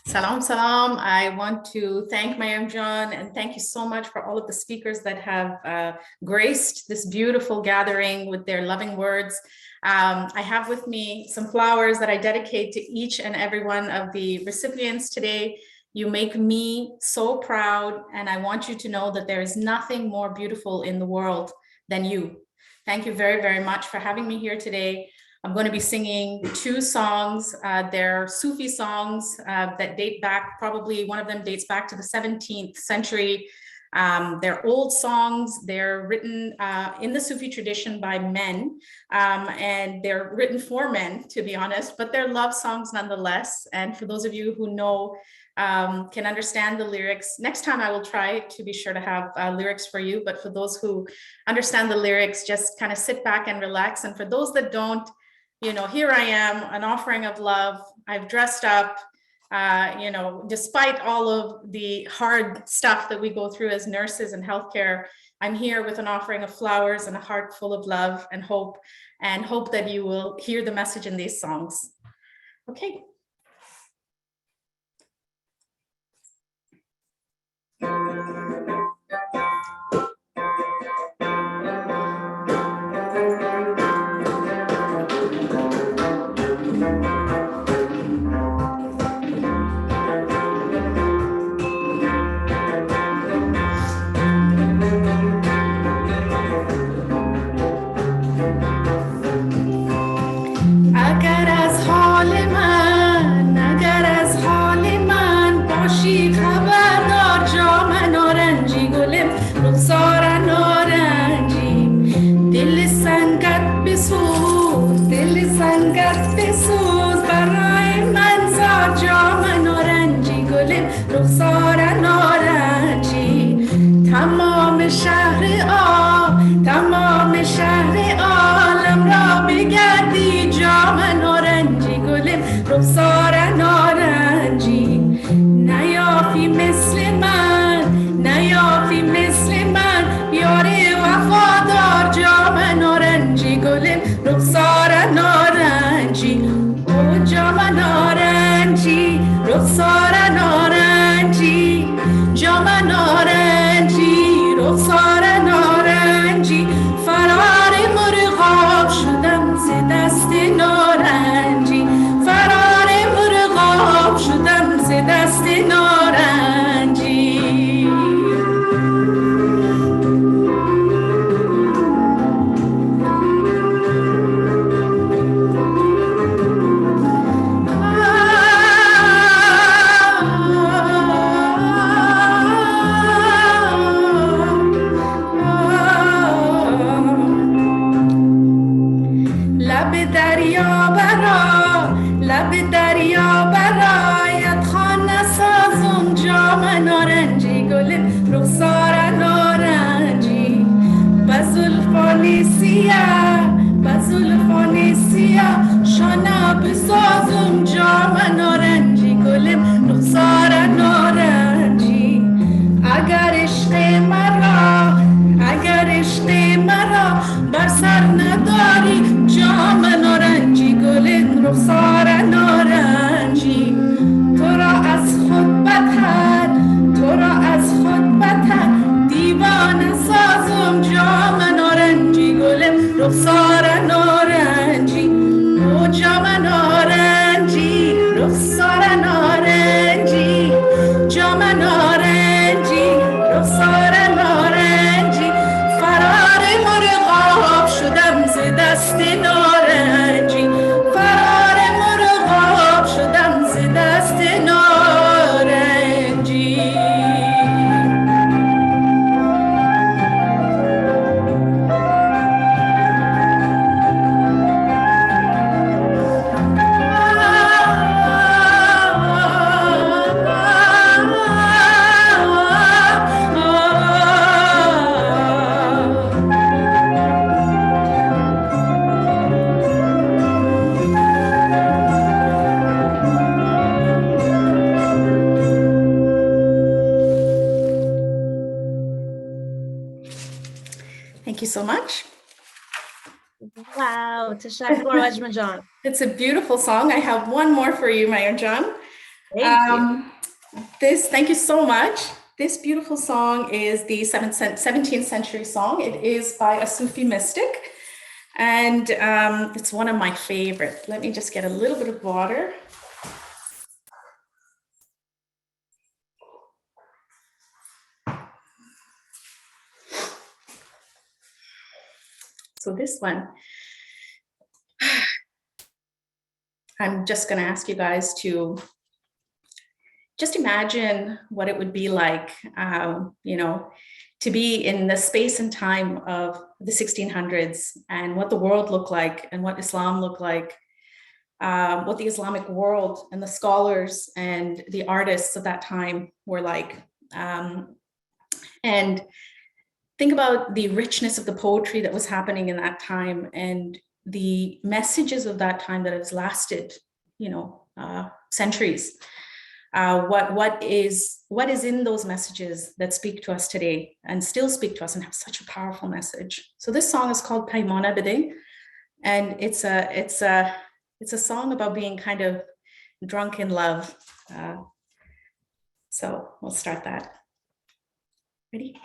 Salam, salam. I want to thank Mariam John and thank you so much for all of the speakers that have graced this beautiful gathering with their loving words. I have with me some flowers that I dedicate to each and every one of the recipients today. You make me so proud, and I want you to know that there is nothing more beautiful in the world than you. Thank you very, very much for having me here today. I'm going to be singing two songs. They're Sufi songs that date back, probably one of them dates back to the 17th century. They're old songs. They're written in the Sufi tradition by men, and they're written for men, to be honest, but they're love songs nonetheless. And for those of you who know, can understand the lyrics, next time I will try to be sure to have lyrics for you. But for those who understand the lyrics, just kind of sit back and relax. And for those that don't, you know, here I am, an offering of love. I've dressed up, you know, despite all of the hard stuff that we go through as nurses and healthcare, I'm here with an offering of flowers and a heart full of love and hope that you will hear the message in these songs. Okay. Thank you so much. Wow, Tashakkur Ajmajan. It's a beautiful song. I have one more for you, Mayor John. Thank you. Thank you so much. This beautiful song is the 17th century song. It is by a Sufi mystic, and it's one of my favorites. Let me just get a little bit of water. So this one, I'm just going to ask you guys to just imagine what it would be like, to be in the space and time of the 1600s and what the world looked like and what Islam looked like, what the Islamic world and the scholars and the artists of that time were like. And think about the richness of the poetry that was happening in that time and the messages of that time that has lasted, centuries. What is in those messages that speak to us today and still speak to us and have such a powerful message. So this song is called Paymana Bide, and it's a song about being kind of drunk in love. So we'll start that. Ready?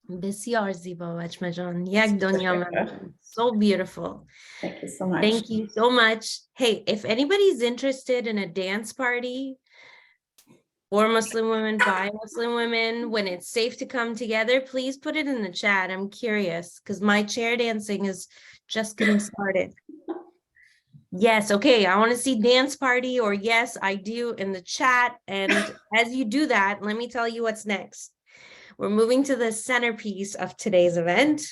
بسیار زیبا وچمه جان. یک دنیا من. So beautiful. Thank you so much. Thank you so much. Hey, if anybody's interested in a dance party for Muslim women, by Muslim women, when it's safe to come together, please put it in the chat. I'm curious because my chair dancing is just getting started. Yes, okay, I want to see dance party or yes, I do in the chat. And as you do that, let me tell you what's next. We're moving to the centerpiece of today's event,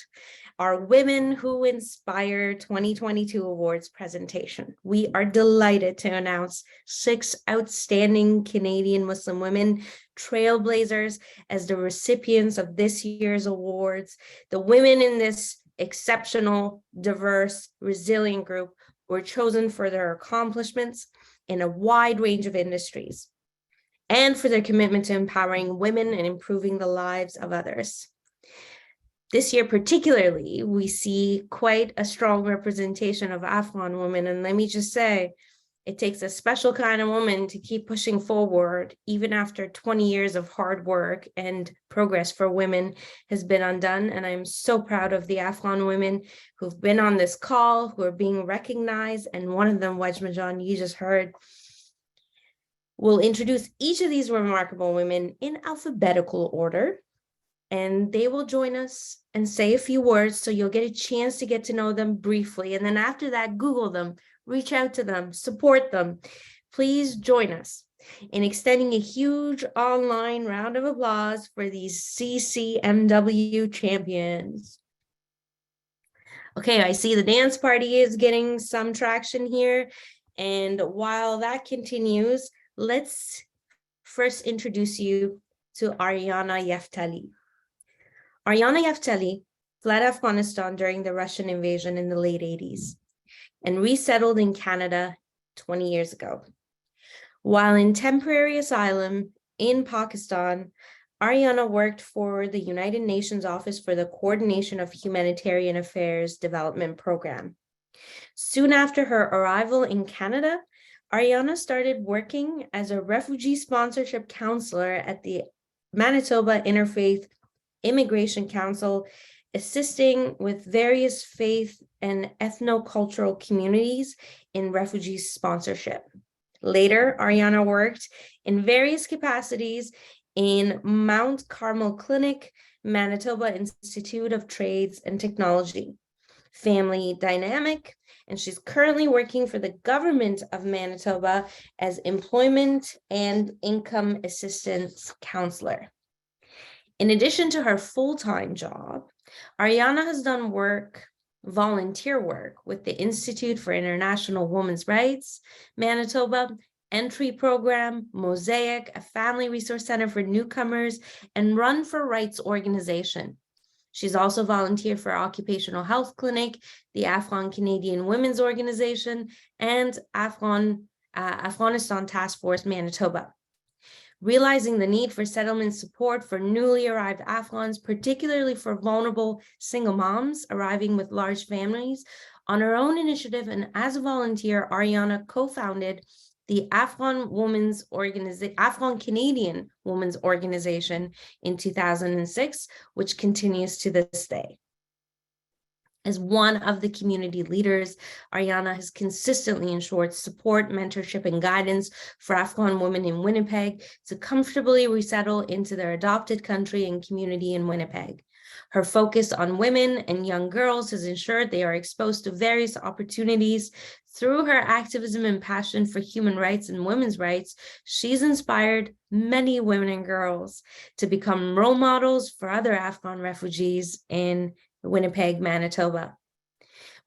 our Women Who Inspire 2022 Awards presentation. We are delighted to announce 6 outstanding Canadian Muslim women trailblazers as the recipients of this year's awards. The women in this exceptional, diverse, resilient group were chosen for their accomplishments in a wide range of industries and for their commitment to empowering women and improving the lives of others. This year particularly, we see quite a strong representation of Afghan women. And let me just say, it takes a special kind of woman to keep pushing forward, even after 20 years of hard work and progress for women has been undone. And I'm so proud of the Afghan women who've been on this call, who are being recognized. And one of them, Wajmajan, you just heard. We'll introduce each of these remarkable women in alphabetical order, and they will join us and say a few words so you'll get a chance to get to know them briefly. And then after that, Google them, reach out to them, support them. Please join us in extending a huge online round of applause for these CCMW champions. Okay, I see the dance party is getting some traction here. And while that continues, let's first introduce you to Ariana Yaftali. Ariana Yaftali fled Afghanistan during the Russian invasion in the late 80s and resettled in Canada 20 years ago. While in temporary asylum in Pakistan, Ariana worked for the United Nations Office for the Coordination of Humanitarian Affairs Development Program. Soon after her arrival in Canada, Ariana started working as a refugee sponsorship counselor at the Manitoba Interfaith Immigration Council, assisting with various faith and ethno-cultural communities in refugee sponsorship. Later, Ariana worked in various capacities in Mount Carmel Clinic, Manitoba Institute of Trades and Technology, Family Dynamic, and she's currently working for the government of Manitoba as Employment and Income Assistance Counselor. In addition to her full-time job, Ariana has done volunteer work with the Institute for International Women's Rights, Manitoba, Entry Program, Mosaic, a family resource center for newcomers, and Run for Rights organization. She's also volunteered for Occupational Health Clinic, the Afghan Canadian Women's Organization, and Afghanistan Task Force Manitoba. Realizing the need for settlement support for newly arrived Afghans, particularly for vulnerable single moms arriving with large families, on her own initiative and as a volunteer, Ariana co-founded the Afghan Canadian Women's Organization in 2006, which continues to this day. As one of the community leaders, Ariana has consistently ensured support, mentorship, and guidance for Afghan women in Winnipeg to comfortably resettle into their adopted country and community in Winnipeg. Her focus on women and young girls has ensured they are exposed to various opportunities. Through her activism and passion for human rights and women's rights, she's inspired many women and girls to become role models for other Afghan refugees in Winnipeg, Manitoba.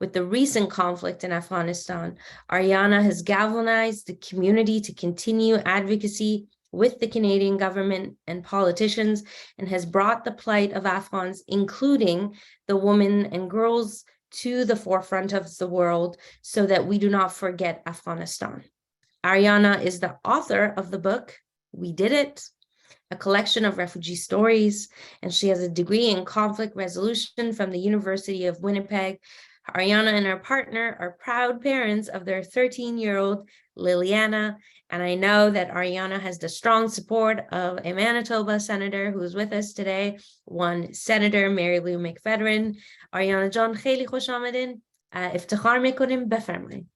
With the recent conflict in Afghanistan, Ariana has galvanized the community to continue advocacy with the Canadian government and politicians and has brought the plight of Afghans, including the women and girls, to the forefront of the world so that we do not forget Afghanistan. Ariana is the author of the book, We Did It, a collection of refugee stories, and she has a degree in conflict resolution from the University of Winnipeg. Ariana and her partner are proud parents of their 13-year-old Liliana, and I know that Ariana has the strong support of a Manitoba senator who is with us today, one Senator Mary Lou McFedrin. Ariana John, خیلی خوش آمدین. افتخار میکنیم، بفرمایید.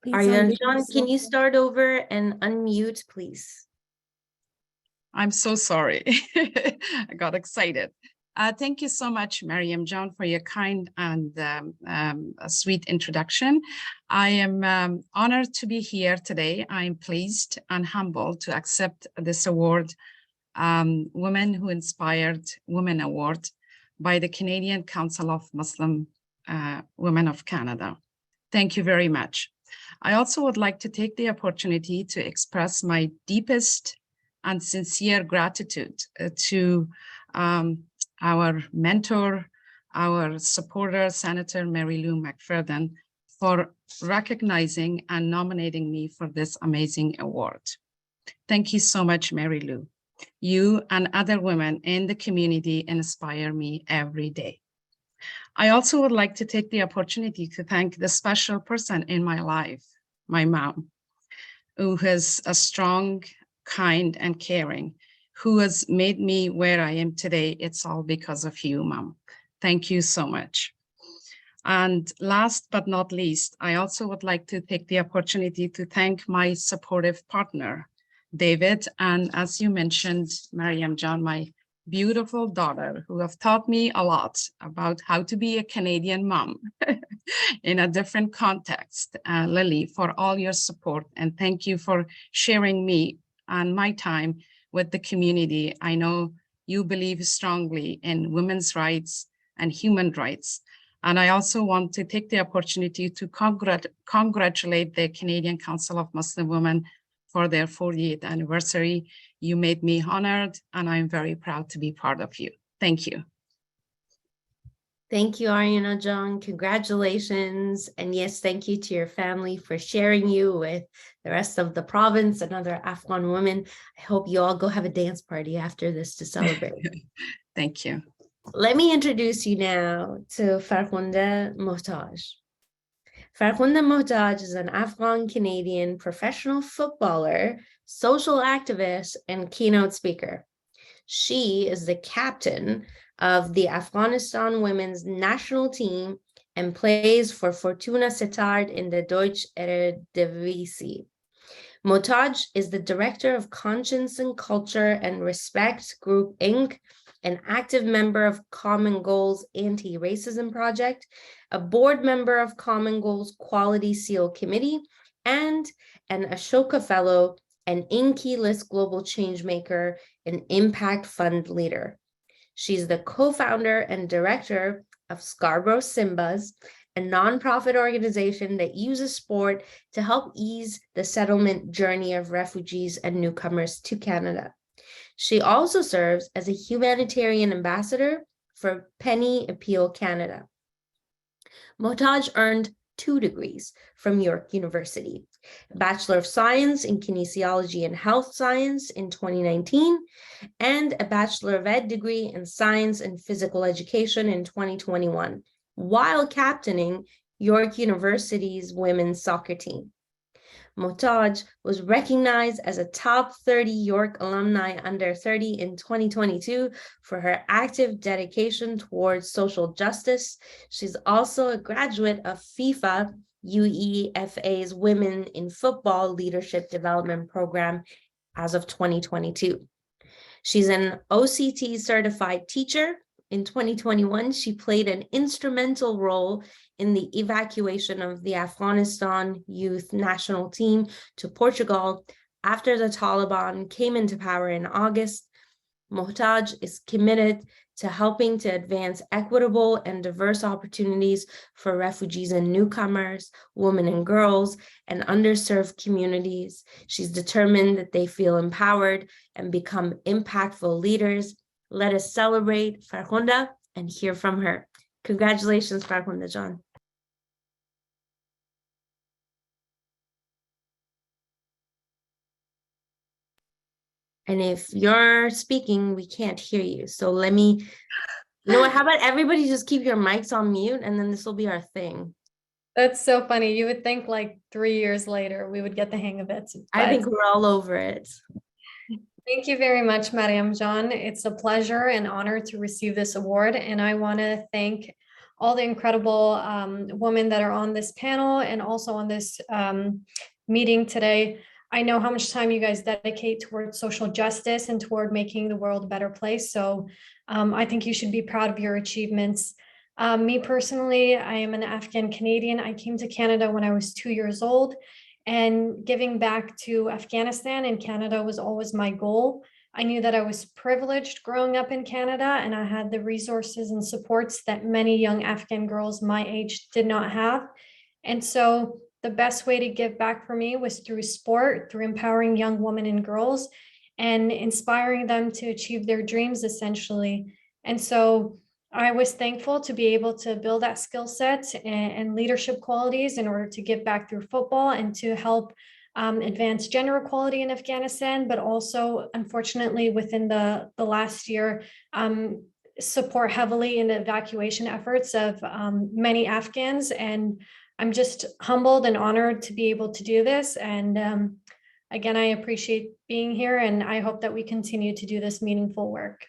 Ariana John, can you start over and unmute, please? I'm so sorry. I got excited. Thank you so much, Mariam John, for your kind and sweet introduction. I am honored to be here today. I'm pleased and humbled to accept this award, Women Who Inspired Women Award, by the Canadian Council of Muslim Women of Canada. Thank you very much. I also would like to take the opportunity to express my deepest and sincere gratitude to our mentor, our supporter, Senator Mary Lou McFadden, for recognizing and nominating me for this amazing award. Thank you so much, Mary Lou. You and other women in the community inspire me every day. I also would like to take the opportunity to thank the special person in my life, my mom, who is a strong, kind, and caring, who has made me where I am today. It's all because of you, Mom. Thank you so much. And last but not least, I also would like to take the opportunity to thank my supportive partner, David, and as you mentioned, Mariam John, my beautiful daughter, who have taught me a lot about how to be a Canadian mom in a different context. Lily, for all your support, and thank you for sharing me and my time with the community. I know you believe strongly in women's rights and human rights. And I also want to take the opportunity to congratulate the Canadian Council of Muslim Women for their 40th anniversary. You made me honored, and I'm very proud to be part of you. Thank you. Thank you, Ariana John. Congratulations. And yes, thank you to your family for sharing you with the rest of the province and other Afghan women. I hope you all go have a dance party after this to celebrate. Thank you. Let me introduce you now to Farkhunda Muhtaj. Farkhunda Muhtaj is an Afghan-Canadian professional footballer, social activist, and keynote speaker. She is the captain of the Afghanistan women's national team and plays for Fortuna Sittard in the Deutsche Eredivisie. Muhtaj is the director of Conscience and Culture and Respect Group, Inc., an active member of Common Goals Anti-Racism Project, a board member of Common Goals Quality Seal Committee, and an Ashoka Fellow, an Inky List Global Changemaker, and Impact Fund leader. She's the co-founder and director of Scarborough Simbas, a nonprofit organization that uses sport to help ease the settlement journey of refugees and newcomers to Canada. She also serves as a humanitarian ambassador for Penny Appeal Canada. Muhtaj earned 2 degrees from York University, a Bachelor of Science in Kinesiology and Health Science in 2019, and a Bachelor of Ed degree in Science and Physical Education in 2021, while captaining York University's women's soccer team. Muhtaj was recognized as a top 30 York alumni under 30 in 2022 for her active dedication towards social justice. She's also a graduate of FIFA UEFA's Women in Football Leadership Development Program as of 2022. She's an OCT certified teacher. In 2021, she played an instrumental role in the evacuation of the Afghanistan youth national team to Portugal after the Taliban came into power in August. Muhtaj is committed to helping to advance equitable and diverse opportunities for refugees and newcomers, women and girls, and underserved communities. She's determined that they feel empowered and become impactful leaders. Let us celebrate Farkhunda and hear from her. Congratulations, Farkhunda John. And if you're speaking, we can't hear you. So let me, you know what, how about everybody just keep your mics on mute and then this will be our thing. That's so funny. You would think like 3 years later we would get the hang of it. I but think we're all over it. Thank you very much, Mariam John. It's a pleasure and honor to receive this award. And I want to thank all the incredible women that are on this panel and also on this meeting today. I know how much time you guys dedicate towards social justice and toward making the world a better place. So I think you should be proud of your achievements. Me personally, I am an Afghan Canadian. I came to Canada when I was 2 years old. And giving back to Afghanistan and Canada was always my goal. I knew that I was privileged growing up in Canada and I had the resources and supports that many young Afghan girls my age did not have. And so the best way to give back for me was through sport, through empowering young women and girls and inspiring them to achieve their dreams essentially. And so I was thankful to be able to build that skill set and leadership qualities in order to give back through football and to help advance gender equality in Afghanistan, but also, unfortunately, within the last year, support heavily in the evacuation efforts of many Afghans. And I'm just humbled and honored to be able to do this. And again, I appreciate being here and I hope that we continue to do this meaningful work.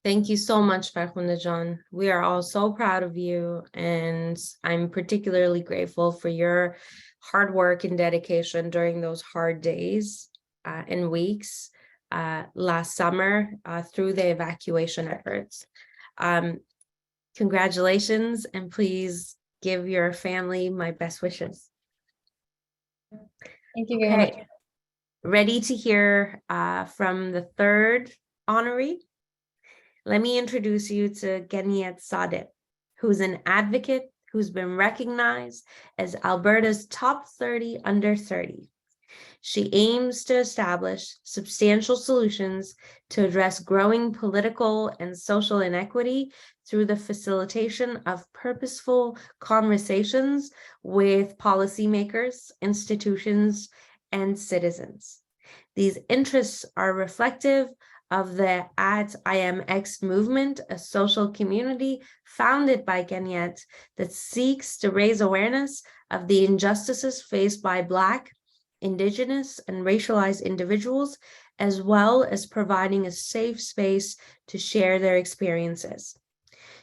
Thank you so much, Farkhunda John. We are all so proud of you, and I'm particularly grateful for your hard work and dedication during those hard days and weeks last summer through the evacuation efforts. Congratulations, and please give your family my best wishes. Thank you very much. Ready to hear from the third honoree? Let me introduce you to Ganiyat Sadiq, who's an advocate who's been recognized as Alberta's top 30 under 30. She aims to establish substantial solutions to address growing political and social inequity through the facilitation of purposeful conversations with policymakers, institutions, and citizens. These interests are reflective of the @IamX movement, a social community founded by Ganiyat that seeks to raise awareness of the injustices faced by Black, Indigenous, and racialized individuals, as well as providing a safe space to share their experiences.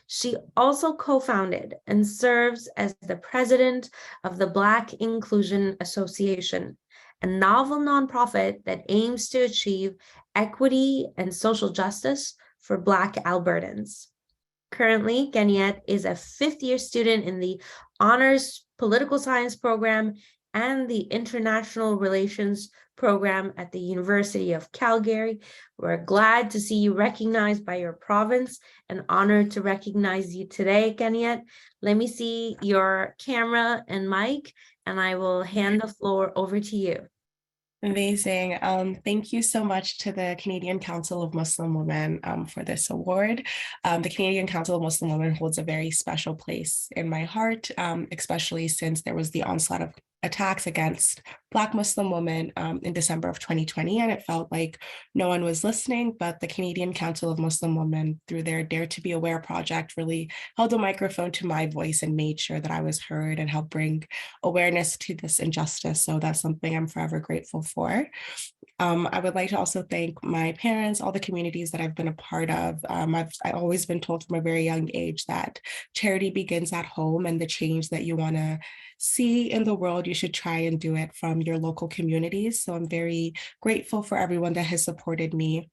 She also co-founded and serves as the president of the Black Inclusion Association, a novel nonprofit that aims to achieve equity and social justice for Black Albertans. Currently, Ganiyat is a fifth-year student in the Honors Political Science program and the International Relations program at the University of Calgary. We're glad to see you recognized by your province and honored to recognize you today, Ganiyat. Let me see your camera and mic, and I will hand the floor over to you. Amazing. Thank you so much to the Canadian Council of Muslim Women for this award. The Canadian Council of Muslim Women holds a very special place in my heart, especially since there was the onslaught of attacks against Black Muslim women in December of 2020, and it felt like no one was listening, but the Canadian Council of Muslim Women, through their Dare to Be Aware project, really held a microphone to my voice and made sure that I was heard and helped bring awareness to this injustice. So that's something I'm forever grateful for. I would like to also thank my parents, all the communities that I've been a part of. I've always been told from a very young age that charity begins at home, and the change that you want to see in the world, you should try and do it from your local communities. So I'm very grateful for everyone that has supported me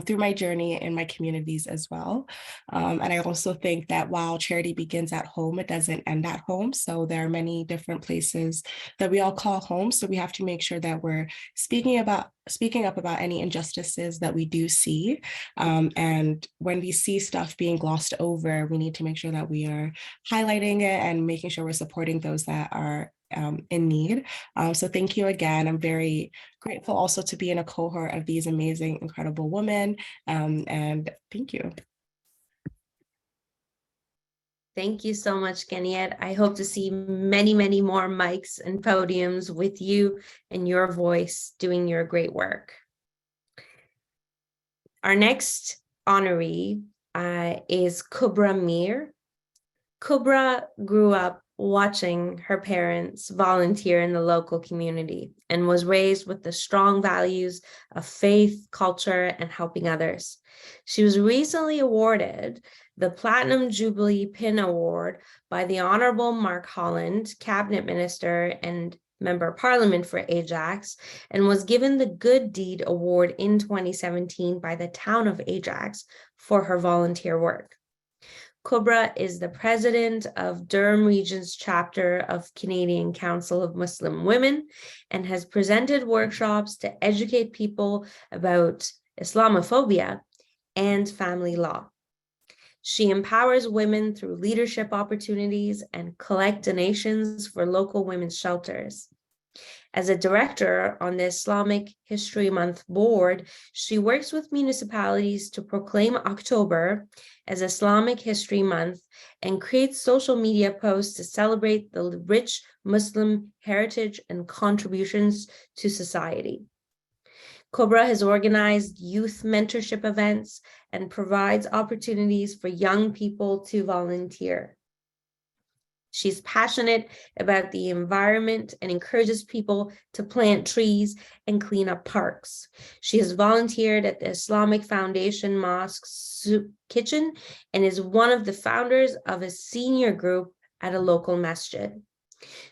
through my journey in my communities as well. And I also think that while charity begins at home, it doesn't end at home. So there are many different places that we all call home. So we have to make sure that we're speaking up about any injustices that we do see. And when we see stuff being glossed over, we need to make sure that we are highlighting it and making sure we're supporting those that are in need. So thank you again. I'm very grateful also to be in a cohort of these amazing, incredible women. And thank you. Thank you so much, Ganiyat. I hope to see many, many more mics and podiums with you and your voice doing your great work. Our next honoree is Kubra Mir. Kubra grew up watching her parents volunteer in the local community and was raised with the strong values of faith, culture, and helping others. She was recently awarded the Platinum Jubilee Pin Award by the Honorable Mark Holland, Cabinet Minister and Member of Parliament for Ajax, and was given the Good Deed Award in 2017 by the town of Ajax for her volunteer work. Kubra is the president of Durham Region's chapter of Canadian Council of Muslim Women and has presented workshops to educate people about Islamophobia and family law. She empowers women through leadership opportunities and collect donations for local women's shelters. As a director on the Islamic History Month board, she works with municipalities to proclaim October as Islamic History Month and creates social media posts to celebrate the rich Muslim heritage and contributions to society. Kubra has organized youth mentorship events and provides opportunities for young people to volunteer. She's passionate about the environment and encourages people to plant trees and clean up parks. She has volunteered at the Islamic Foundation Mosque Soup Kitchen and is one of the founders of a senior group at a local masjid.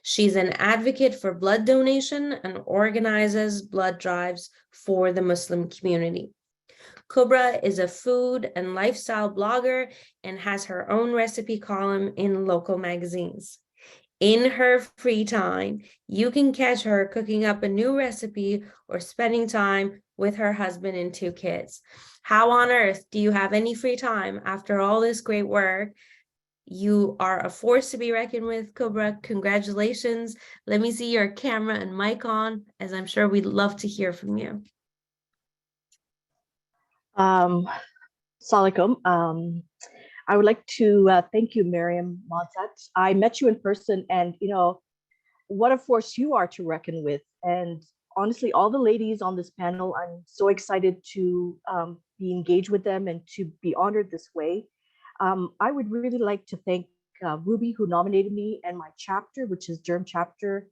She's an advocate for blood donation and organizes blood drives for the Muslim community. Kubra is a food and lifestyle blogger and has her own recipe column in local magazines. In her free time, you can catch her cooking up a new recipe or spending time with her husband and 2 kids. How on earth do you have any free time after all this great work? You are a force to be reckoned with, Kubra. Congratulations. Let me see your camera and mic on, as I'm sure we'd love to hear from you. Assalamualaikum. I would like to thank you, Miriam Muhtaj. I met you in person, and what a force you are to reckon with. And honestly, all the ladies on this panel, I'm so excited to be engaged with them and to be honored this way. I would really like to thank Ruby, who nominated me, and my chapter, which is Durham chapter.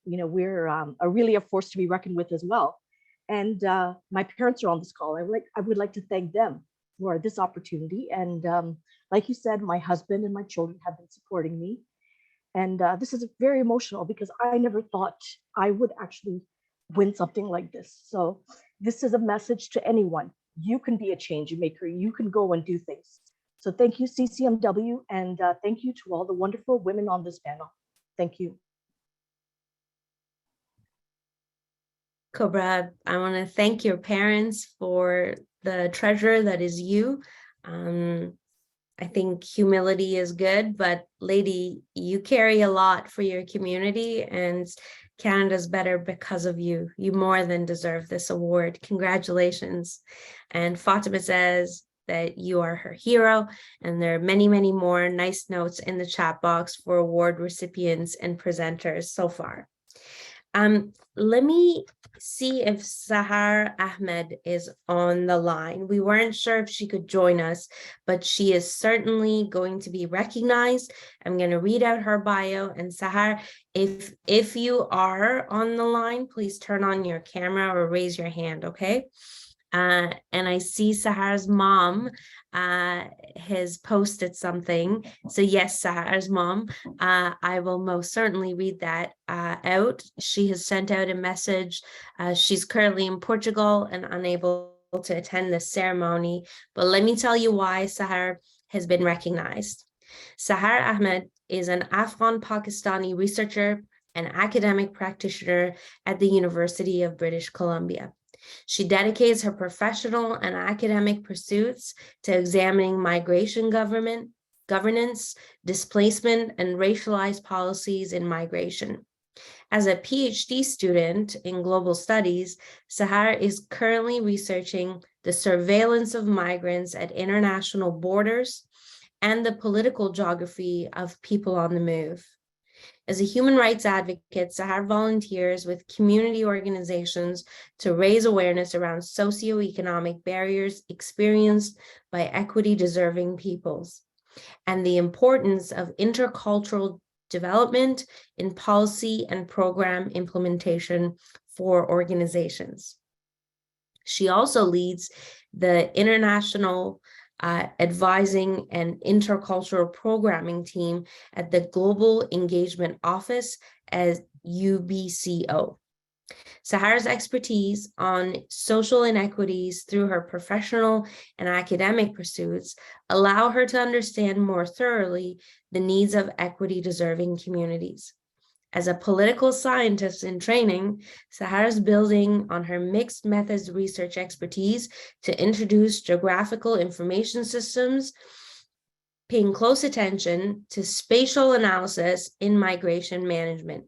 We're really a force to be reckoned with as well. And my parents are on this call. I would like to thank them for this opportunity. And like you said, my husband and my children have been supporting me. And this is very emotional because I never thought I would actually win something like this. So this is a message to anyone. You can be a change maker. You can go and do things. So thank you, CCMW, and thank you to all the wonderful women on this panel. Thank you. Kubra, I want to thank your parents for the treasure that is you. I think humility is good, but lady, you carry a lot for your community, and Canada's better because of you. You more than deserve this award. Congratulations. And Fatima says that you are her hero, and there are many, many more nice notes in the chat box for award recipients and presenters so far. Let me see if Saher Ahmed is on the line. We weren't sure if she could join us, but she is certainly going to be recognized. I'm going to read out her bio, and Saher, if you are on the line, please turn on your camera or raise your hand, okay? And I see Sahar's mom has posted something. So yes, Sahar's mom, I will most certainly read that out. She has sent out a message. She's currently in Portugal and unable to attend the ceremony. But let me tell you why Saher has been recognized. Saher Ahmed is an Afghan Pakistani researcher and academic practitioner at the University of British Columbia. She dedicates her professional and academic pursuits to examining migration governance, displacement, and racialized policies in migration. As a PhD student in global studies, Saher is currently researching the surveillance of migrants at international borders and the political geography of people on the move. As a human rights advocate, Saher volunteers with community organizations to raise awareness around socioeconomic barriers experienced by equity-deserving peoples and the importance of intercultural development in policy and program implementation for organizations. She also leads the international advising and intercultural programming team at the Global Engagement Office as UBCO. Saher's expertise on social inequities through her professional and academic pursuits allow her to understand more thoroughly the needs of equity-deserving communities. As a political scientist in training, Saher is building on her mixed methods research expertise to introduce geographical information systems, paying close attention to spatial analysis in migration management.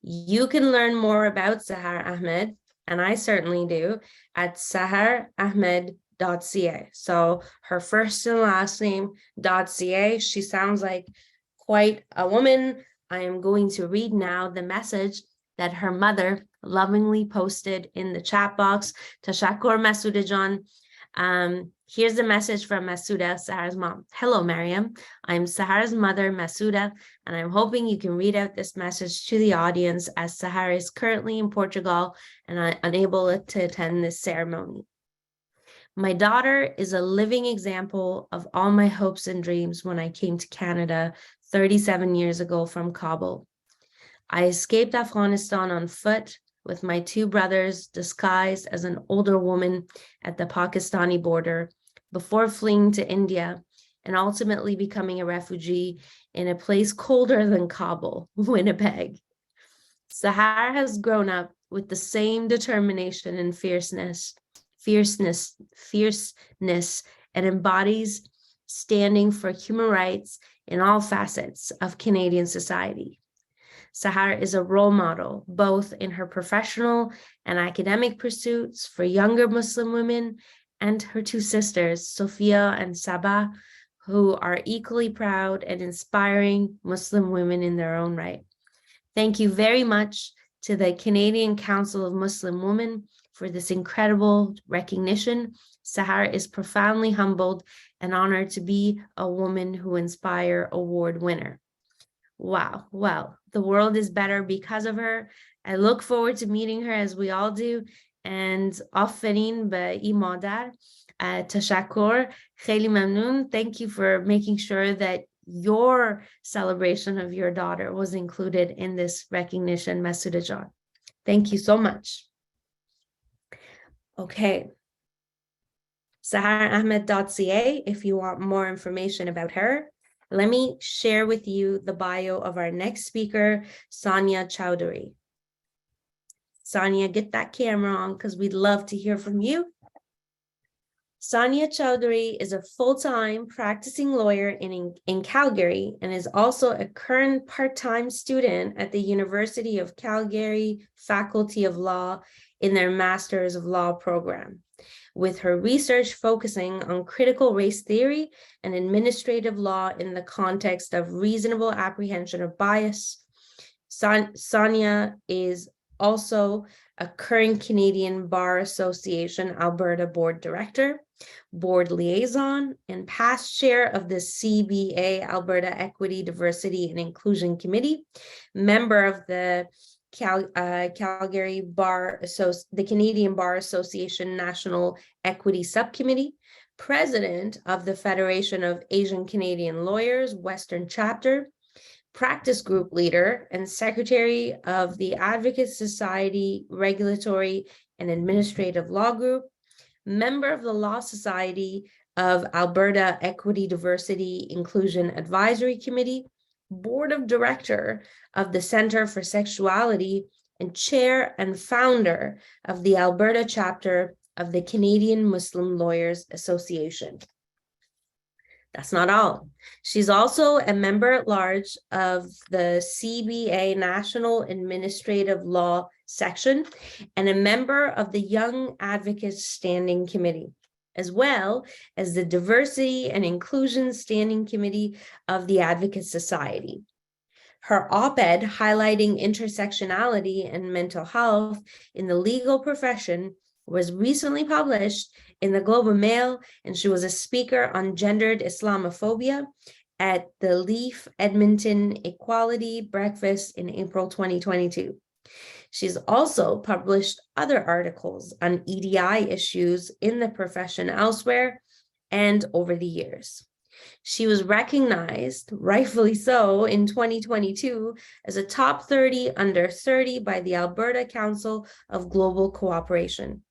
You can learn more about Saher Ahmed, and I certainly do, at saherahmed.ca. So her first and last name.ca. She sounds like quite a woman. I am going to read now the message that her mother lovingly posted in the chat box. Tashakkur Masuda John. Here's the message from Masuda, Saher's mom. Hello, Mariam. I'm Saher's mother, Masuda, and I'm hoping you can read out this message to the audience as Saher is currently in Portugal and unable to attend this ceremony. My daughter is a living example of all my hopes and dreams when I came to Canada 37 years ago from Kabul. I escaped Afghanistan on foot with my two brothers disguised as an older woman at the Pakistani border before fleeing to India and ultimately becoming a refugee in a place colder than Kabul, Winnipeg. Saher has grown up with the same determination and fierceness, and embodies standing for human rights in all facets of Canadian society. Saher is a role model, both in her professional and academic pursuits for younger Muslim women and her two sisters, Sophia and Sabah, who are equally proud and inspiring Muslim women in their own right. Thank you very much to the Canadian Council of Muslim Women for this incredible recognition. Saher is profoundly humbled and honored to be a Woman Who Inspire Award winner. Wow, well, the world is better because of her. I look forward to meeting her as we all do. And آفرین به این مادر. تشکر. خیلی ممنون. Thank you for making sure that your celebration of your daughter was included in this recognition, Masuda John. Thank you so much. Okay. saherahmed.ca if you want more information about her. Let me share with you the bio of our next speaker, Sania Chaudhry. Sania, get that camera on because we'd love to hear from you. Sania Chaudhry is a full-time practicing lawyer in Calgary and is also a current part-time student at the University of Calgary Faculty of Law in their Masters of Law program, with her research focusing on critical race theory and administrative law in the context of reasonable apprehension of bias. Sania is also a current Canadian Bar Association Alberta Board Director, Board Liaison, and past chair of the CBA Alberta Equity, Diversity, and Inclusion Committee, member of the Calgary Bar the Canadian Bar Association National Equity Subcommittee, president of the Federation of Asian Canadian Lawyers Western Chapter, practice group leader and secretary of the Advocate Society Regulatory and Administrative Law Group, member of the Law Society of Alberta Equity, Diversity, Inclusion Advisory Committee, board of director of the Center for Sexuality, and chair and founder of the Alberta chapter of the Canadian Muslim Lawyers Association. That's not all. She's also a member at large of the CBA National Administrative Law section and a member of the Young Advocates Standing Committee. as well as the Diversity and Inclusion Standing Committee of the Advocate Society. Her op-ed highlighting intersectionality and mental health in the legal profession was recently published in the Globe and Mail, and she was a speaker on gendered Islamophobia at the Leaf Edmonton Equality Breakfast in April 2022. She's also published other articles on EDI issues in the profession elsewhere and over the years. She was recognized, rightfully so, in 2022 as a top 30 under 30 by the Alberta Council of Global Cooperation.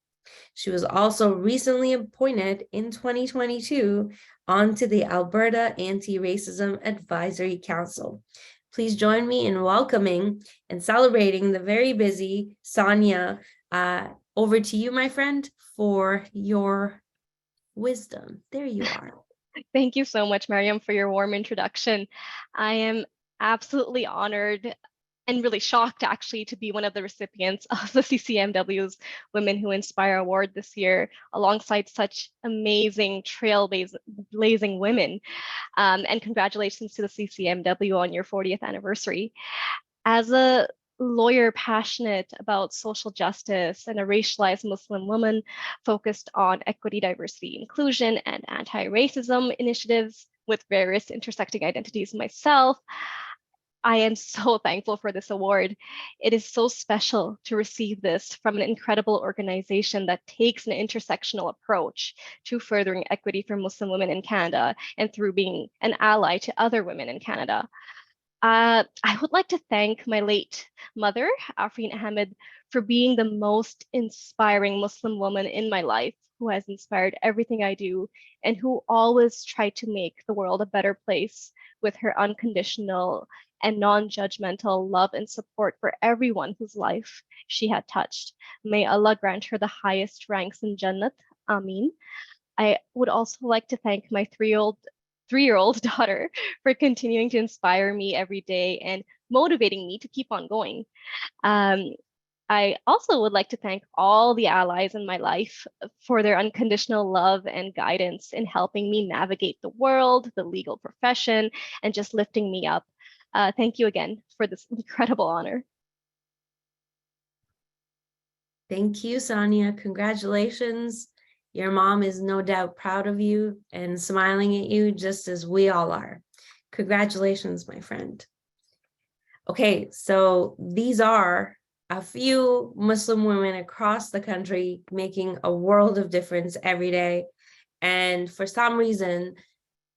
She was also recently appointed in 2022 onto the Alberta Anti-Racism Advisory Council. Please join me in welcoming and celebrating the very busy Sania. Over to you, my friend, for your wisdom. There you are. Thank you so much, Mariam, for your warm introduction. I am absolutely honored and really shocked, actually, to be one of the recipients of the CCMW's Women Who Inspire Award this year, alongside such amazing trailblazing women. And congratulations to the CCMW on your 40th anniversary. As a lawyer passionate about social justice and a racialized Muslim woman focused on equity, diversity, inclusion, and anti-racism initiatives with various intersecting identities myself, I am so thankful for this award. It is so special to receive this from an incredible organization that takes an intersectional approach to furthering equity for Muslim women in Canada and through being an ally to other women in Canada. I would like to thank my late mother, Ahmed, for being the most inspiring Muslim woman in my life, who has inspired everything I do and who always tried to make the world a better place with her unconditional and non-judgmental love and support for everyone whose life she had touched. May Allah grant her the highest ranks in Jannat. Ameen. I would also like to thank my three-year-old daughter for continuing to inspire me every day and motivating me to keep on going. I also would like to thank all the allies in my life for their unconditional love and guidance in helping me navigate the world, the legal profession, and just lifting me up. Thank you again for this incredible honor. Thank you, Sania. Congratulations. Your mom is no doubt proud of you and smiling at you just as we all are. Congratulations, my friend. Okay, so these are a few Muslim women across the country making a world of difference every day. And for some reason,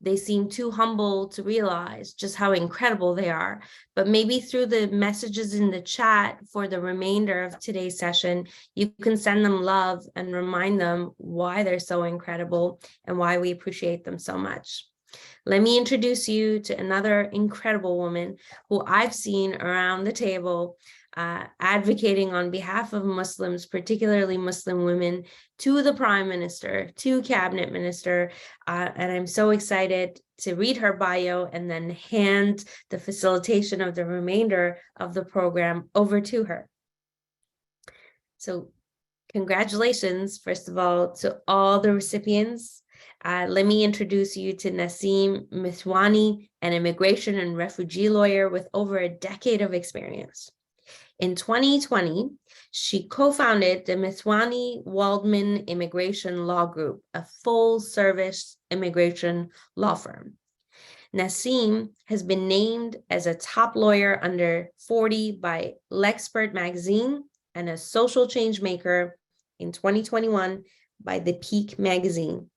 they seem too humble to realize just how incredible they are. But maybe through the messages in the chat for the remainder of today's session, you can send them love and remind them why they're so incredible and why we appreciate them so much. Let me introduce you to another incredible woman who I've seen around the table advocating on behalf of Muslims, particularly Muslim women, to the Prime Minister, to Cabinet Minister, and I'm so excited to read her bio and then hand the facilitation of the remainder of the program over to her. So congratulations, first of all, to all the recipients. Let me introduce you to Naseem Mithwani, an immigration and refugee lawyer with over a decade of experience. In 2020, she co-founded the Mithwani Waldman Immigration Law Group, a full-service immigration law firm. Naseem has been named as a top lawyer under 40 by L'Expert magazine and a social change maker in 2021 by The Peak magazine.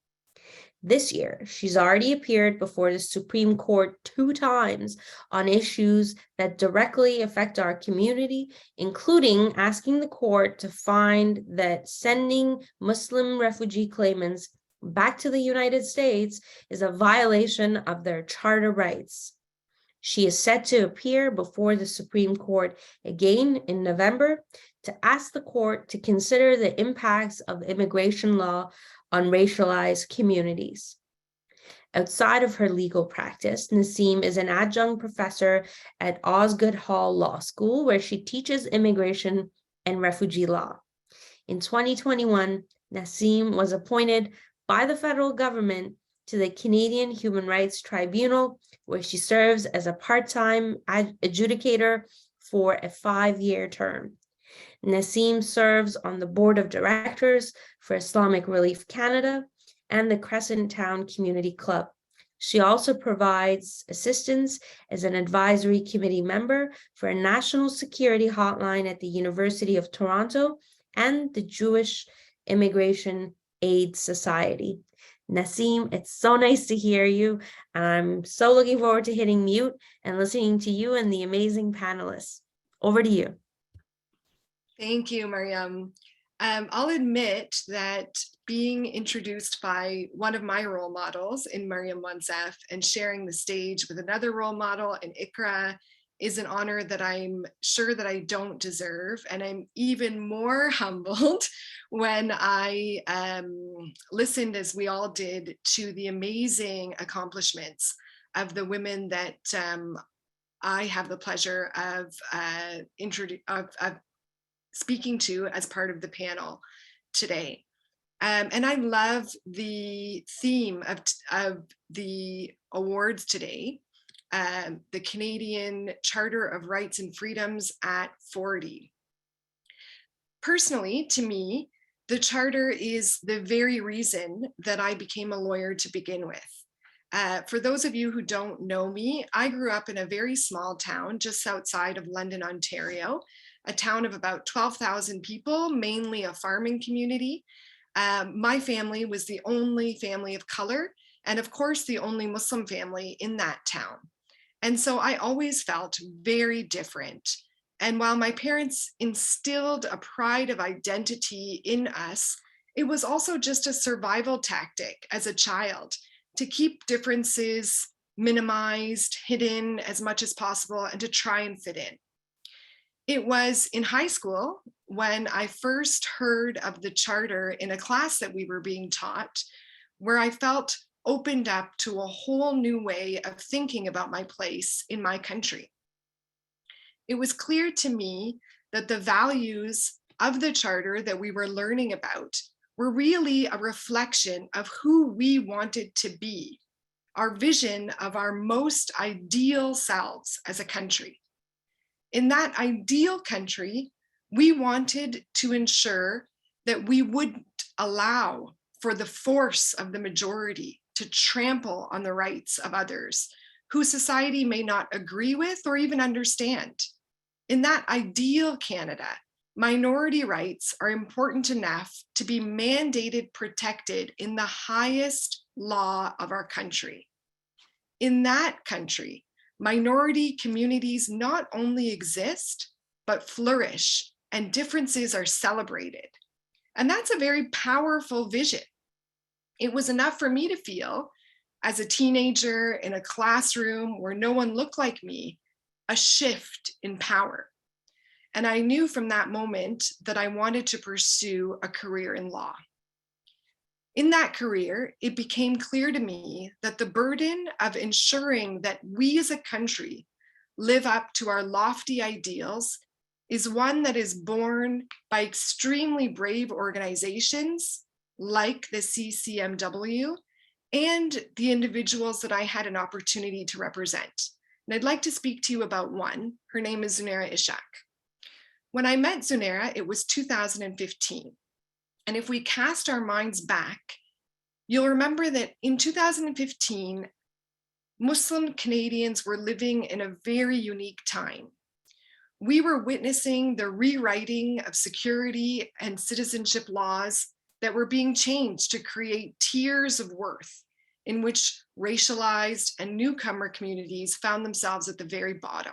This year, she's already appeared before the Supreme Court 2 times on issues that directly affect our community, including asking the court to find that sending Muslim refugee claimants back to the United States is a violation of their charter rights. She is set to appear before the Supreme Court again in November to ask the court to consider the impacts of immigration law on racialized communities. Outside of her legal practice, Naseem is an adjunct professor at Osgoode Hall Law School, where she teaches immigration and refugee law. In 2021, Naseem was appointed by the federal government to the Canadian Human Rights Tribunal, where she serves as a part-time adjudicator for a 5-year term. Naseem serves on the board of directors for Islamic Relief Canada and the Crescent Town Community Club. She also provides assistance as an advisory committee member for a national security hotline at the University of Toronto and the Jewish Immigration Aid Society. Naseem, it's so nice to hear you. I'm so looking forward to hitting mute and listening to you and the amazing panelists. Over to you. Thank you, Mariam. I'll admit that being introduced by one of my role models in Mariam Monsef and sharing the stage with another role model in Ikra is an honor that I'm sure that I don't deserve. And I'm even more humbled when I listened, as we all did, to the amazing accomplishments of the women that I have the pleasure of speaking to as part of the panel today. And I love the theme of the awards today, the Canadian Charter of Rights and Freedoms at 40. Personally, to me, the Charter is the very reason that I became a lawyer to begin with. For those of you who don't know me, I grew up in a very small town just outside of London, Ontario, a town of about 12,000 people, mainly a farming community. My family was the only family of color, and of course, the only Muslim family in that town. And so I always felt very different. And while my parents instilled a pride of identity in us, it was also just a survival tactic as a child to keep differences minimized, hidden as much as possible, and to try and fit in. It was in high school when I first heard of the Charter in a class that we were being taught, where I felt opened up to a whole new way of thinking about my place in my country. It was clear to me that the values of the Charter that we were learning about were really a reflection of who we wanted to be, our vision of our most ideal selves as a country. In that ideal country, we wanted to ensure that we wouldn't allow for the force of the majority to trample on the rights of others who society may not agree with or even understand. In that ideal Canada, minority rights are important enough to be mandated, protected in the highest law of our country. In that country, minority communities not only exist, but flourish, and differences are celebrated. And that's a very powerful vision. It was enough for me to feel, as a teenager in a classroom where no one looked like me, a shift in power. And I knew from that moment that I wanted to pursue a career in law. In that career, it became clear to me that the burden of ensuring that we as a country live up to our lofty ideals is one that is borne by extremely brave organizations like the CCMW and the individuals that I had an opportunity to represent. And I'd like to speak to you about one. Her name is Zunaira Ishak. When I met Zunaira, it was 2015. And if we cast our minds back, you'll remember that in 2015, Muslim Canadians were living in a very unique time. We were witnessing the rewriting of security and citizenship laws that were being changed to create tiers of worth in which racialized and newcomer communities found themselves at the very bottom.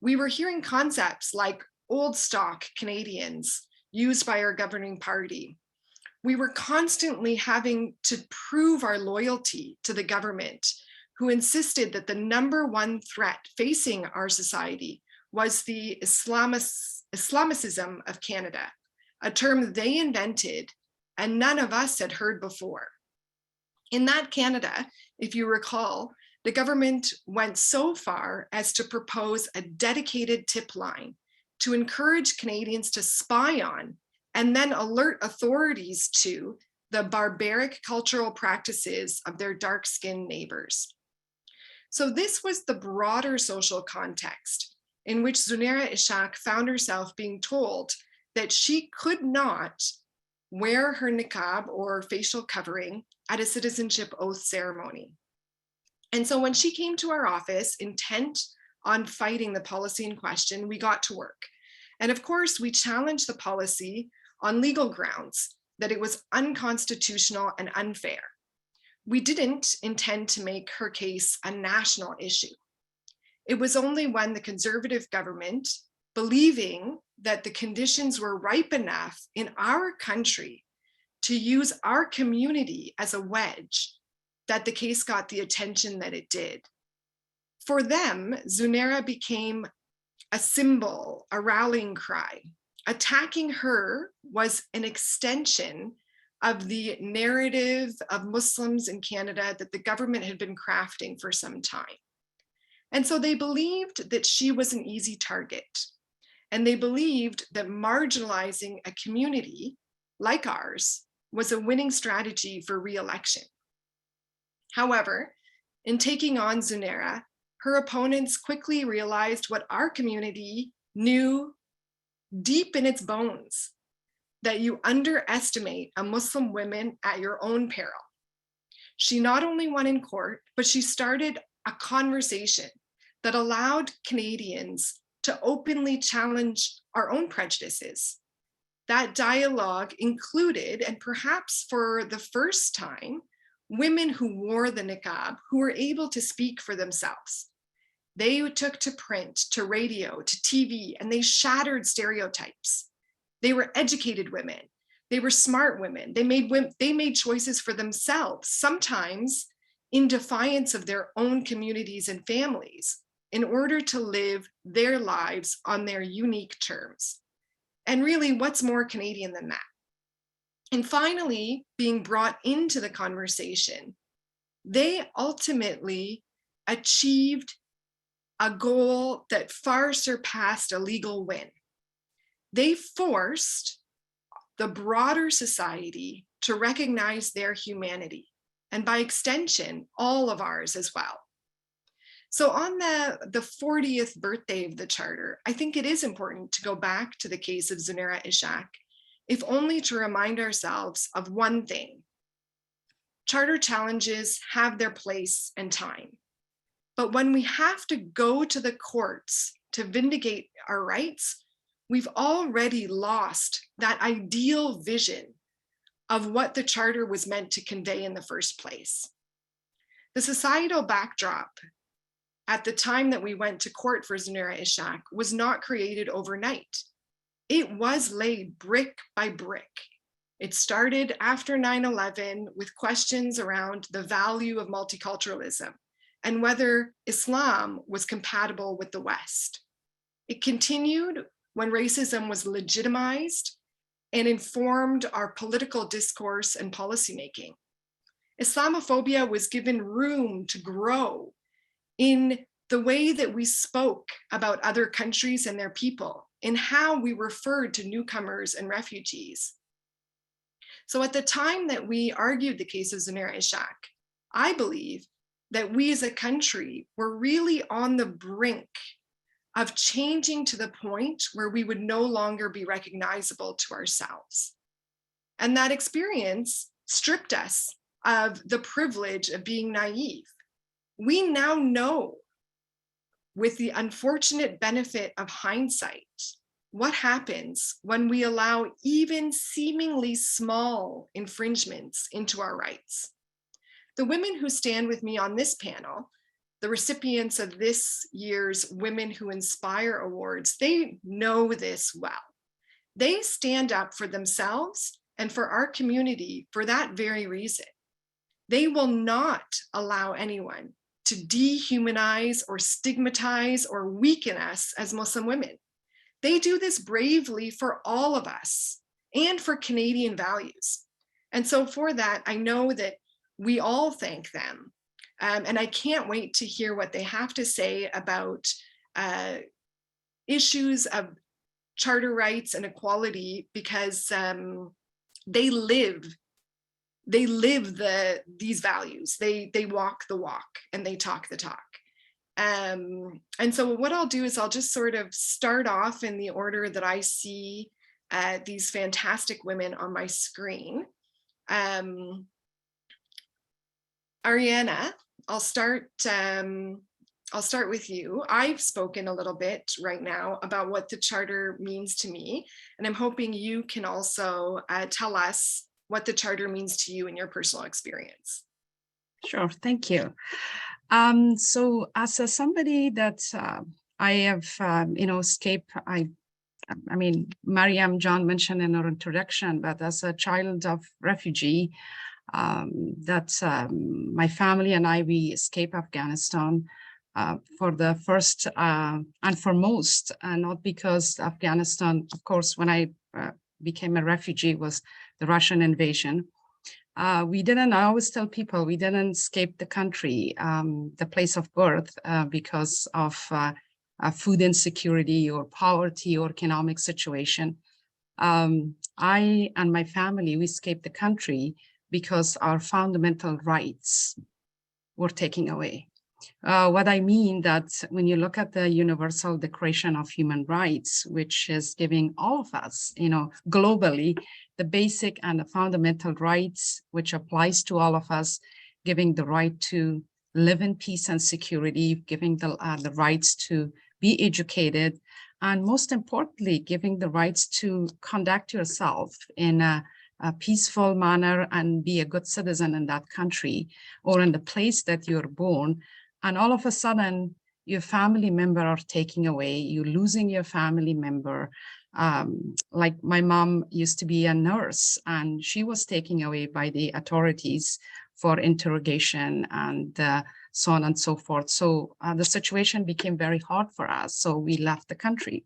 We were hearing concepts like old stock Canadians used by our governing party. We were constantly having to prove our loyalty to the government, who insisted that the number one threat facing our society was the Islamicism of Canada, a term they invented and none of us had heard before. In that Canada, if you recall, the government went so far as to propose a dedicated tip line to encourage Canadians to spy on and then alert authorities to the barbaric cultural practices of their dark-skinned neighbors. So this was the broader social context in which Zunaira Ishaq found herself being told that she could not wear her niqab or facial covering at a citizenship oath ceremony. And so when she came to our office intent on fighting the policy in question, we got to work. And of course, we challenged the policy on legal grounds that it was unconstitutional and unfair. We didn't intend to make her case a national issue. It was only when the Conservative government, believing that the conditions were ripe enough in our country to use our community as a wedge, that the case got the attention that it did. For them, Zunaira became a symbol, a rallying cry. Attacking her was an extension of the narrative of Muslims in Canada that the government had been crafting for some time. And so they believed that she was an easy target. And they believed that marginalizing a community like ours was a winning strategy for re-election. However, in taking on Zunaira, her opponents quickly realized what our community knew deep in its bones, that you underestimate a Muslim woman at your own peril. She not only won in court, but she started a conversation that allowed Canadians to openly challenge our own prejudices. That dialogue included, and perhaps for the first time, women who wore the niqab, who were able to speak for themselves. They took to print, to radio, to TV, and they shattered stereotypes. They were educated women. They were smart women. They made choices for themselves, sometimes in defiance of their own communities and families, in order to live their lives on their unique terms. And really, what's more Canadian than that? And finally, being brought into the conversation, they ultimately achieved a goal that far surpassed a legal win. They forced the broader society to recognize their humanity, and by extension, all of ours as well. So on the 40th birthday of the Charter, I think it is important to go back to the case of Zunaira Ishaq, if only to remind ourselves of one thing. Charter challenges have their place and time. But when we have to go to the courts to vindicate our rights, we've already lost that ideal vision of what the Charter was meant to convey in the first place. The societal backdrop at the time that we went to court for Zunaira Ishaq was not created overnight. It was laid brick by brick. It started after 9/11 with questions around the value of multiculturalism and whether Islam was compatible with the West. It continued when racism was legitimized and informed our political discourse and policymaking. Islamophobia was given room to grow in the way that we spoke about other countries and their people, in how we referred to newcomers and refugees. So at the time that we argued the case of Zunaira Ishaq, I believe that we as a country were really on the brink of changing to the point where we would no longer be recognizable to ourselves. And that experience stripped us of the privilege of being naive. We now know, with the unfortunate benefit of hindsight, what happens when we allow even seemingly small infringements into our rights. The women who stand with me on this panel, the recipients of this year's Women Who Inspire Awards, they know this well. They stand up for themselves and for our community for that very reason. They will not allow anyone to dehumanize or stigmatize or weaken us as Muslim women. They do this bravely for all of us and for Canadian values. And so for that, I know that we all thank them. And I can't wait to hear what they have to say about issues of charter rights and equality, because they live they live these values. They walk the walk and they talk the talk. And so what I'll do is I'll just sort of start off in the order that I see these fantastic women on my screen. Ariana, I'll start with you. I've spoken a little bit right now about what the Charter means to me, and I'm hoping you can also tell us what the Charter means to you in your personal experience. Sure, thank you. So as somebody that I have, escaped, I mean, Mariam John mentioned in her introduction, but as a child of refugee, my family and I, we escaped Afghanistan for the first and foremost, not because Afghanistan, of course, when I became a refugee, was the Russian invasion. We didn't, I always tell people, we didn't escape the country, the place of birth, because of food insecurity or poverty or economic situation. I and my family, we escaped the country because our fundamental rights were taken away. What I mean that when you look at the Universal Declaration of Human Rights, which is giving all of us, globally, the basic and the fundamental rights, which applies to all of us, giving the right to live in peace and security, giving the rights to be educated, and most importantly, giving the rights to conduct yourself in a peaceful manner and be a good citizen in that country or in the place that you're born. And all of a sudden, your family member are taking away, you're losing your family member. Like my mom used to be a nurse and she was taken away by the authorities for interrogation and so on and so forth. So the situation became very hard for us. So we left the country.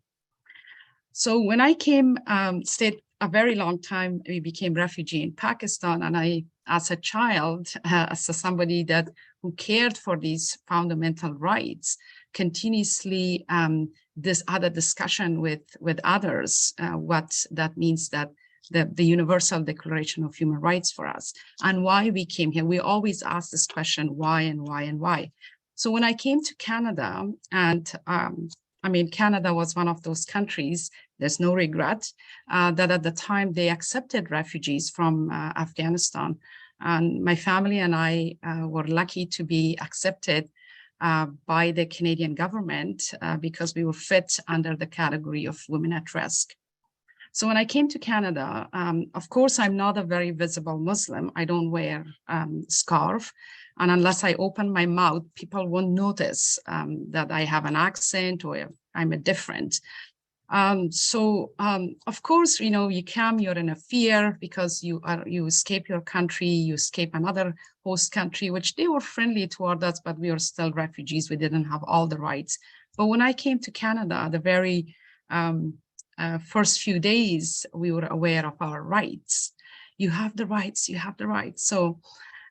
So when I came, stayed a very long time, we became refugee in Pakistan. And I, as a child, as somebody who cared for these fundamental rights, continuously this other discussion with others, what that means, that the Universal Declaration of Human Rights for us and why we came here. We always ask this question, why and why and why? So when I came to Canada, and I mean, Canada was one of those countries, there's no regret, that at the time they accepted refugees from Afghanistan. And my family and I were lucky to be accepted by the Canadian government because we were fit under the category of women at risk. So when I came to Canada, of course, I'm not a very visible Muslim. I don't wear scarf. And unless I open my mouth, people won't notice that I have an accent or I'm a different. Of course, you come, you're in a fear because you escape your country, you escape another host country, which they were friendly toward us, but we were still refugees. We didn't have all the rights. But when I came to Canada, the very first few days, we were aware of our rights. You have the rights, you have the rights. So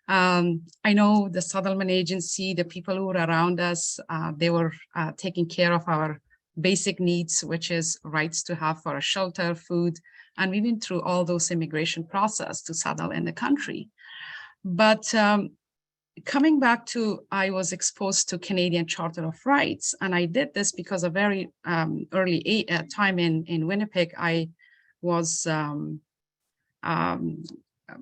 I know the Settlement Agency, the people who were around us, they were taking care of our basic needs, which is rights to have for a shelter, food, and we went through all those immigration process to settle in the country. But coming back to, I was exposed to Canadian Charter of Rights, and I did this because a very early time in Winnipeg, I was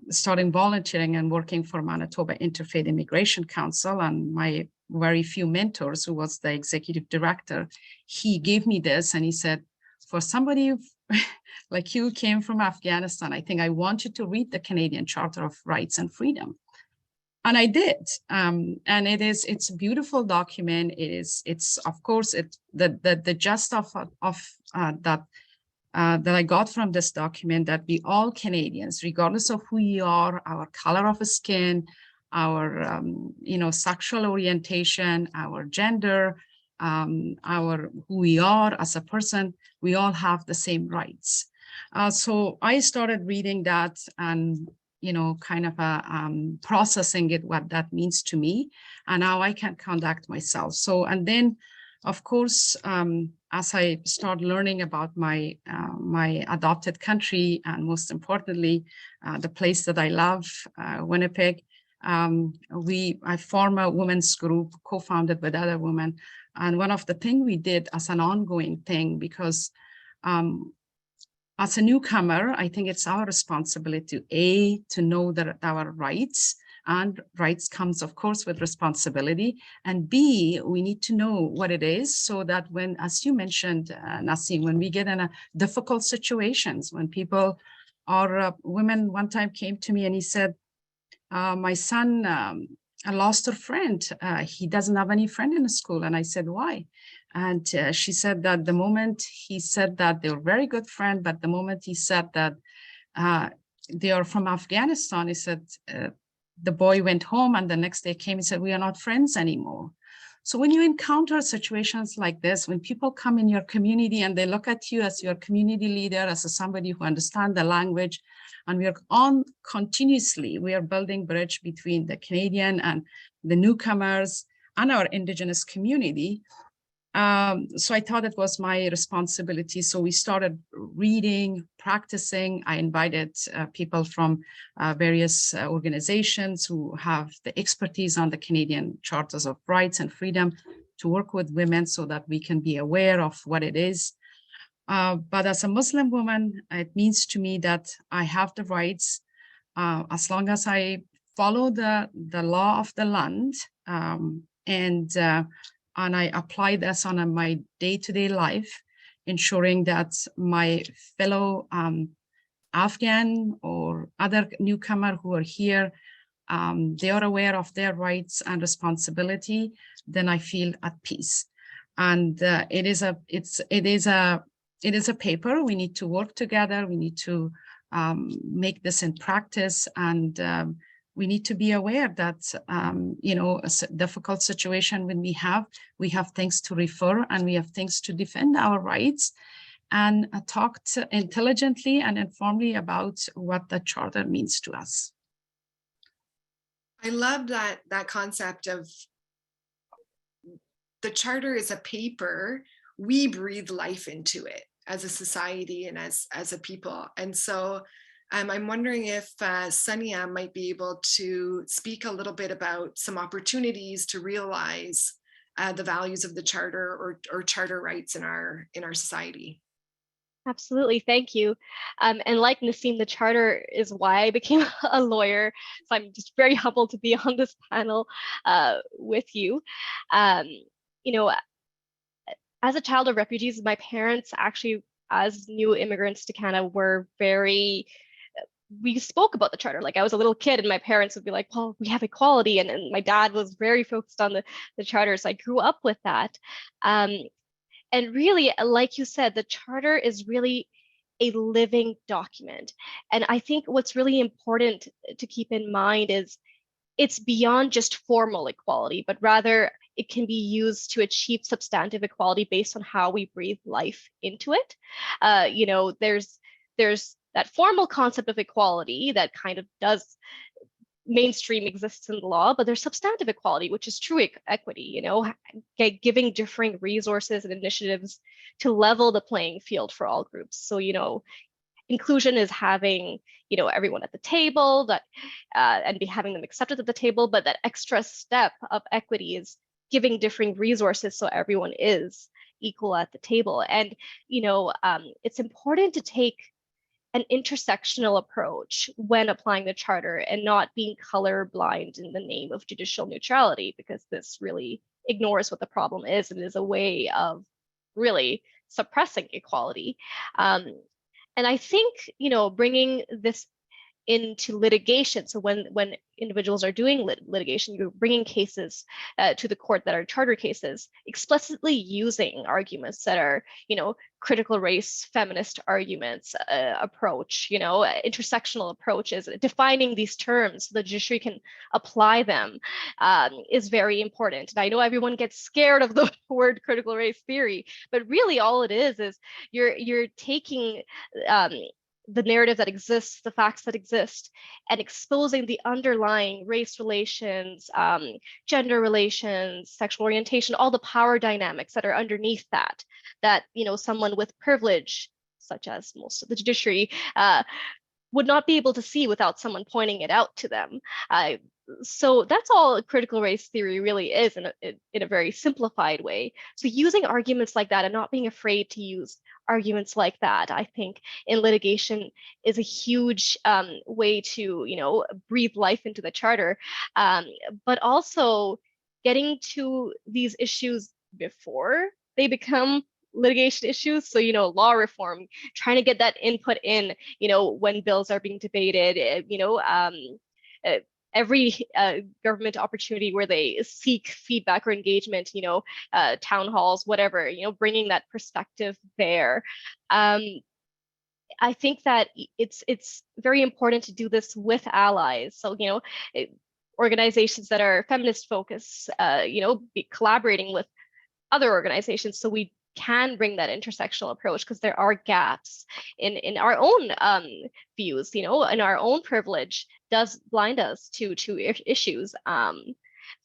starting volunteering and working for Manitoba Interfaith Immigration Council, and my very few mentors, who was the executive director, he gave me this and he said, for somebody like you came from Afghanistan, I think I want you to read the Canadian Charter of Rights and Freedom. And I did, and it's a beautiful document. It's of course the gist of that I got from this document, that we all Canadians, regardless of who you are, our color of skin, our sexual orientation, our gender, who we are as a person, we all have the same rights. So I started reading that and kind of processing it, what that means to me, and how I can conduct myself. So, and then Of course, as I start learning about my my adopted country, and most importantly, the place that I love, Winnipeg, I form a women's group co-founded with other women. And one of the things we did as an ongoing thing, because as a newcomer, I think it's our responsibility, to know that our rights, and rights comes, of course, with responsibility. And B, we need to know what it is, so that when, as you mentioned, Nassim, when we get in a difficult situations, when people or women one time came to me and he said, my son lost a friend. He doesn't have any friend in the school. And I said, why? And she said that the moment he said that, they were very good friend, but the moment he said that they are from Afghanistan, he said, the boy went home, and the next day came and said, we are not friends anymore. So when you encounter situations like this, when people come in your community and they look at you as your community leader, as somebody who understands the language, and we are on continuously, we are building bridge between the Canadian and the newcomers and our Indigenous community. So I thought it was my responsibility. So we started reading, practicing. I invited people from various organizations who have the expertise on the Canadian Charters of Rights and Freedom to work with women so that we can be aware of what it is. But as a Muslim woman, it means to me that I have the rights as long as I follow the law of the land, and I apply this on my day-to-day life, ensuring that my fellow Afghan or other newcomer who are here, they are aware of their rights and responsibility, then I feel at peace. And it is a paper. We need to work together. We need to make this in practice, and we need to be aware that, you know, a difficult situation when we have things to refer, and we have things to defend our rights, and talk intelligently and informally about what the Charter means to us. I love that concept of the Charter is a paper. We breathe life into it as a society and as a people. And so I'm wondering if Sania might be able to speak a little bit about some opportunities to realize the values of the Charter or Charter rights in our society. Absolutely, thank you. And like Nassim, the Charter is why I became a lawyer. So I'm just very humbled to be on this panel with you. You know, as a child of refugees, my parents actually, as new immigrants to Canada, were we spoke about the Charter. Like, I was a little kid and my parents would be like, well, we have equality. And my dad was very focused on the Charter. So I grew up with that. And really, like you said, the Charter is really a living document. And I think what's really important to keep in mind is it's beyond just formal equality, but rather it can be used to achieve substantive equality based on how we breathe life into it. You know, there's that formal concept of equality that kind of does mainstream exists in the law, but there's substantive equality, which is true equity, you know, giving differing resources and initiatives to level the playing field for all groups. So, you know, inclusion is having, you know, everyone at the table and having them accepted at the table, but that extra step of equity is giving differing resources so everyone is equal at the table. And, you know, it's important to take an intersectional approach when applying the Charter and not being colorblind in the name of judicial neutrality, because this really ignores what the problem is and is a way of really suppressing equality. And I think, you know, bringing this into litigation. So when individuals are doing litigation, you're bringing cases to the court that are Charter cases, explicitly using arguments that are, you know, critical race, feminist arguments, approach, you know, intersectional approaches, defining these terms so the judiciary can apply them is very important. And I know everyone gets scared of the word critical race theory, but really all it is you're taking the narrative that exists, the facts that exist, and exposing the underlying race relations, gender relations, sexual orientation, all the power dynamics that are underneath that, someone with privilege, such as most of the judiciary, would not be able to see without someone pointing it out to them. So that's all critical race theory really is in a very simplified way. So using arguments like that and not being afraid to use arguments like that, I think in litigation is a huge way to, breathe life into the charter, but also getting to these issues before they become litigation issues. So, law reform, trying to get that input in, when bills are being debated, every government opportunity where they seek feedback or engagement, town halls, whatever, bringing that perspective there. I think that it's very important to do this with allies. So, organizations that are feminist focused, be collaborating with other organizations so we can bring that intersectional approach, because there are gaps in our own views, and our own privilege does blind us to issues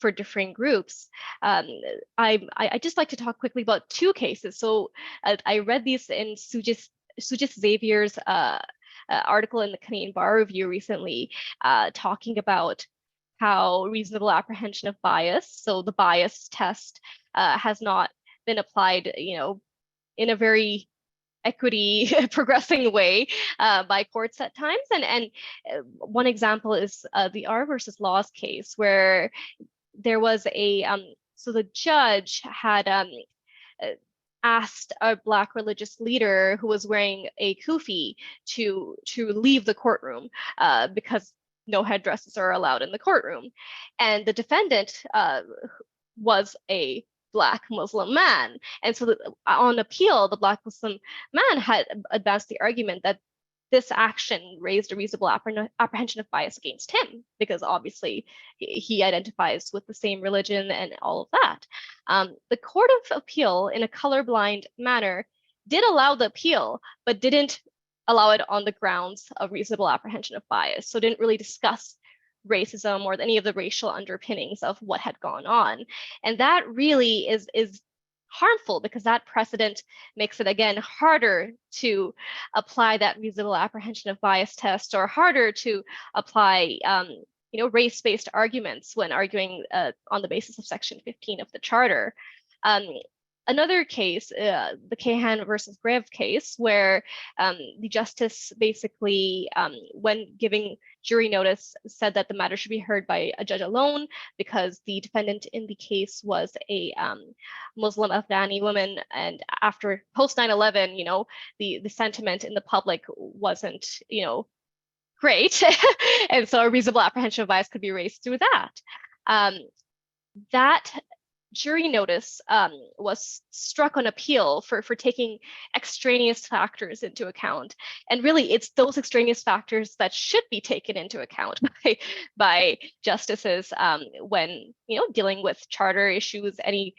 for different groups. I just like to talk quickly about two cases. So I read these in Sujit Xavier's article in the Canadian Bar Review recently, talking about how reasonable apprehension of bias, so the bias test, has not been applied, in a very equity progressing way by courts at times. And one example is the R versus Laws case, where there was so the judge had asked a Black religious leader who was wearing a kufi to leave the courtroom because no headdresses are allowed in the courtroom. And the defendant was a Black Muslim man. And so on appeal, the Black Muslim man had advanced the argument that this action raised a reasonable apprehension of bias against him, because obviously he identifies with the same religion and all of that. The Court of Appeal, in a colorblind manner, did allow the appeal, but didn't allow it on the grounds of reasonable apprehension of bias. So didn't really discuss racism or any of the racial underpinnings of what had gone on. And that really is harmful, because that precedent makes it, again, harder to apply that reasonable apprehension of bias test, or harder to apply race-based arguments when arguing on the basis of Section 15 of the Charter. Another case, the Kahan versus Grev case, where the justice basically, when giving jury notice, said that the matter should be heard by a judge alone, because the defendant in the case was a Muslim Afghani woman, and after post 9/11, the sentiment in the public wasn't, great, and so a reasonable apprehension of bias could be raised through that. That jury notice was struck on appeal for taking extraneous factors into account. And really, it's those extraneous factors that should be taken into account by justices when dealing with charter issues, any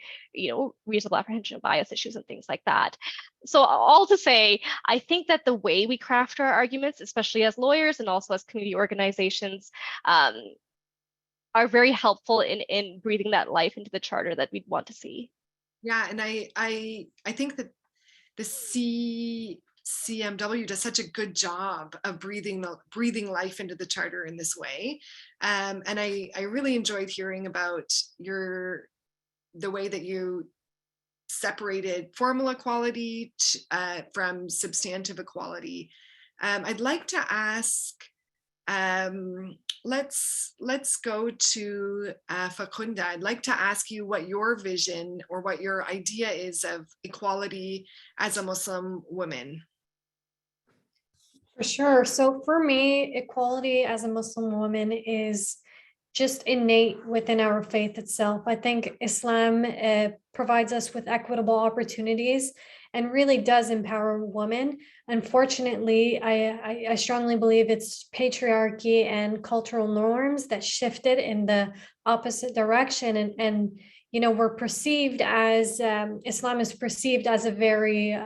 reasonable apprehension of bias issues and things like that. So all to say, I think that the way we craft our arguments, especially as lawyers and also as community organizations, are very helpful in breathing that life into the charter that we'd want to see. Yeah, and I think that the CCMW does such a good job of breathing life into the charter in this way. And I really enjoyed hearing about the way that you separated formal equality from substantive equality. I'd like to ask, let's go to Farkhunda. I'd like to ask you what your vision or what your idea is of equality as a Muslim woman. For sure. So for me, equality as a Muslim woman is just innate within our faith itself. I think Islam provides us with equitable opportunities and really does empower women. Unfortunately, I strongly believe it's patriarchy and cultural norms that shifted in the opposite direction. And we're perceived as, Islam is perceived as a very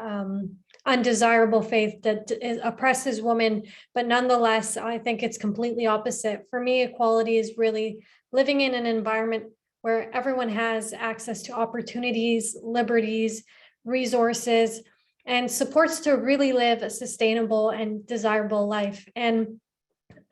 undesirable faith that oppresses women, but nonetheless, I think it's completely opposite. For me, equality is really living in an environment where everyone has access to opportunities, liberties, resources, and supports to really live a sustainable and desirable life. And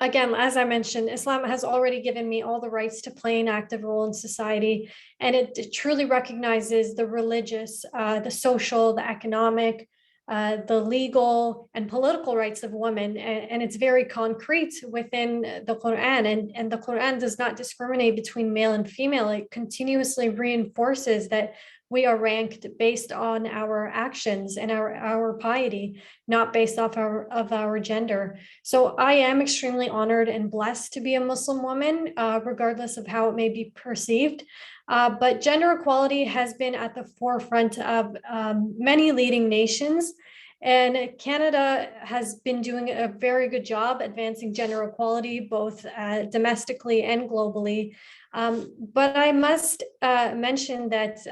again, as I mentioned, Islam has already given me all the rights to play an active role in society, and it truly recognizes the religious, the social, the economic, the legal and political rights of women, and it's very concrete within the Quran, and the Quran does not discriminate between male and female. It continuously reinforces that we are ranked based on our actions and our piety, not based off of our gender. So I am extremely honored and blessed to be a Muslim woman, regardless of how it may be perceived. But gender equality has been at the forefront of many leading nations. And Canada has been doing a very good job advancing gender equality, both domestically and globally. But I must mention that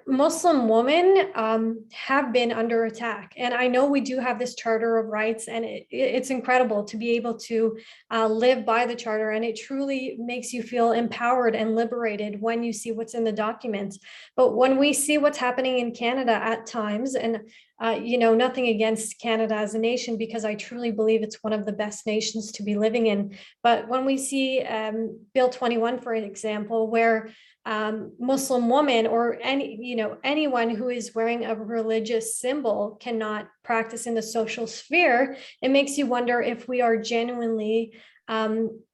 Muslim women have been under attack. And I know we do have this Charter of Rights, and it's incredible to be able to live by the Charter. And it truly makes you feel empowered and liberated when you see what's in the documents. But when we see what's happening in Canada at times, and nothing against Canada as a nation, because I truly believe it's one of the best nations to be living in. But when we see Bill 21, for example, where Muslim woman or anyone who is wearing a religious symbol cannot practice in the social sphere, it makes you wonder if we are genuinely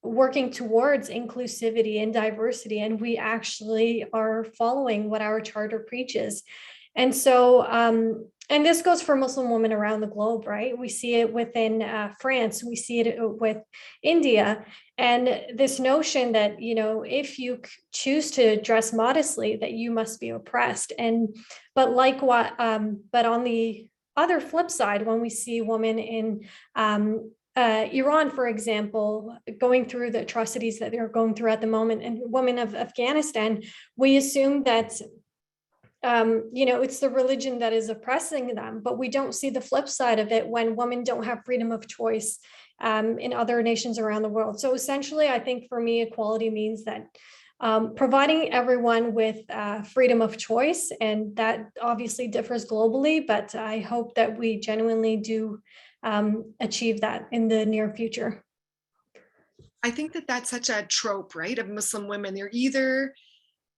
working towards inclusivity and diversity, and we actually are following what our charter preaches. And so, and this goes for Muslim women around the globe, right? We see it within France, we see it with India. And this notion that, if you choose to dress modestly, that you must be oppressed. But on the other flip side, when we see women in Iran, for example, going through the atrocities that they're going through at the moment, and women of Afghanistan, we assume that it's the religion that is oppressing them, but we don't see the flip side of it when women don't have freedom of choice in other nations around the world. So essentially, I think for me, equality means that providing everyone with freedom of choice, and that obviously differs globally, but I hope that we genuinely do achieve that in the near future. I think that that's such a trope, right, of Muslim women. They're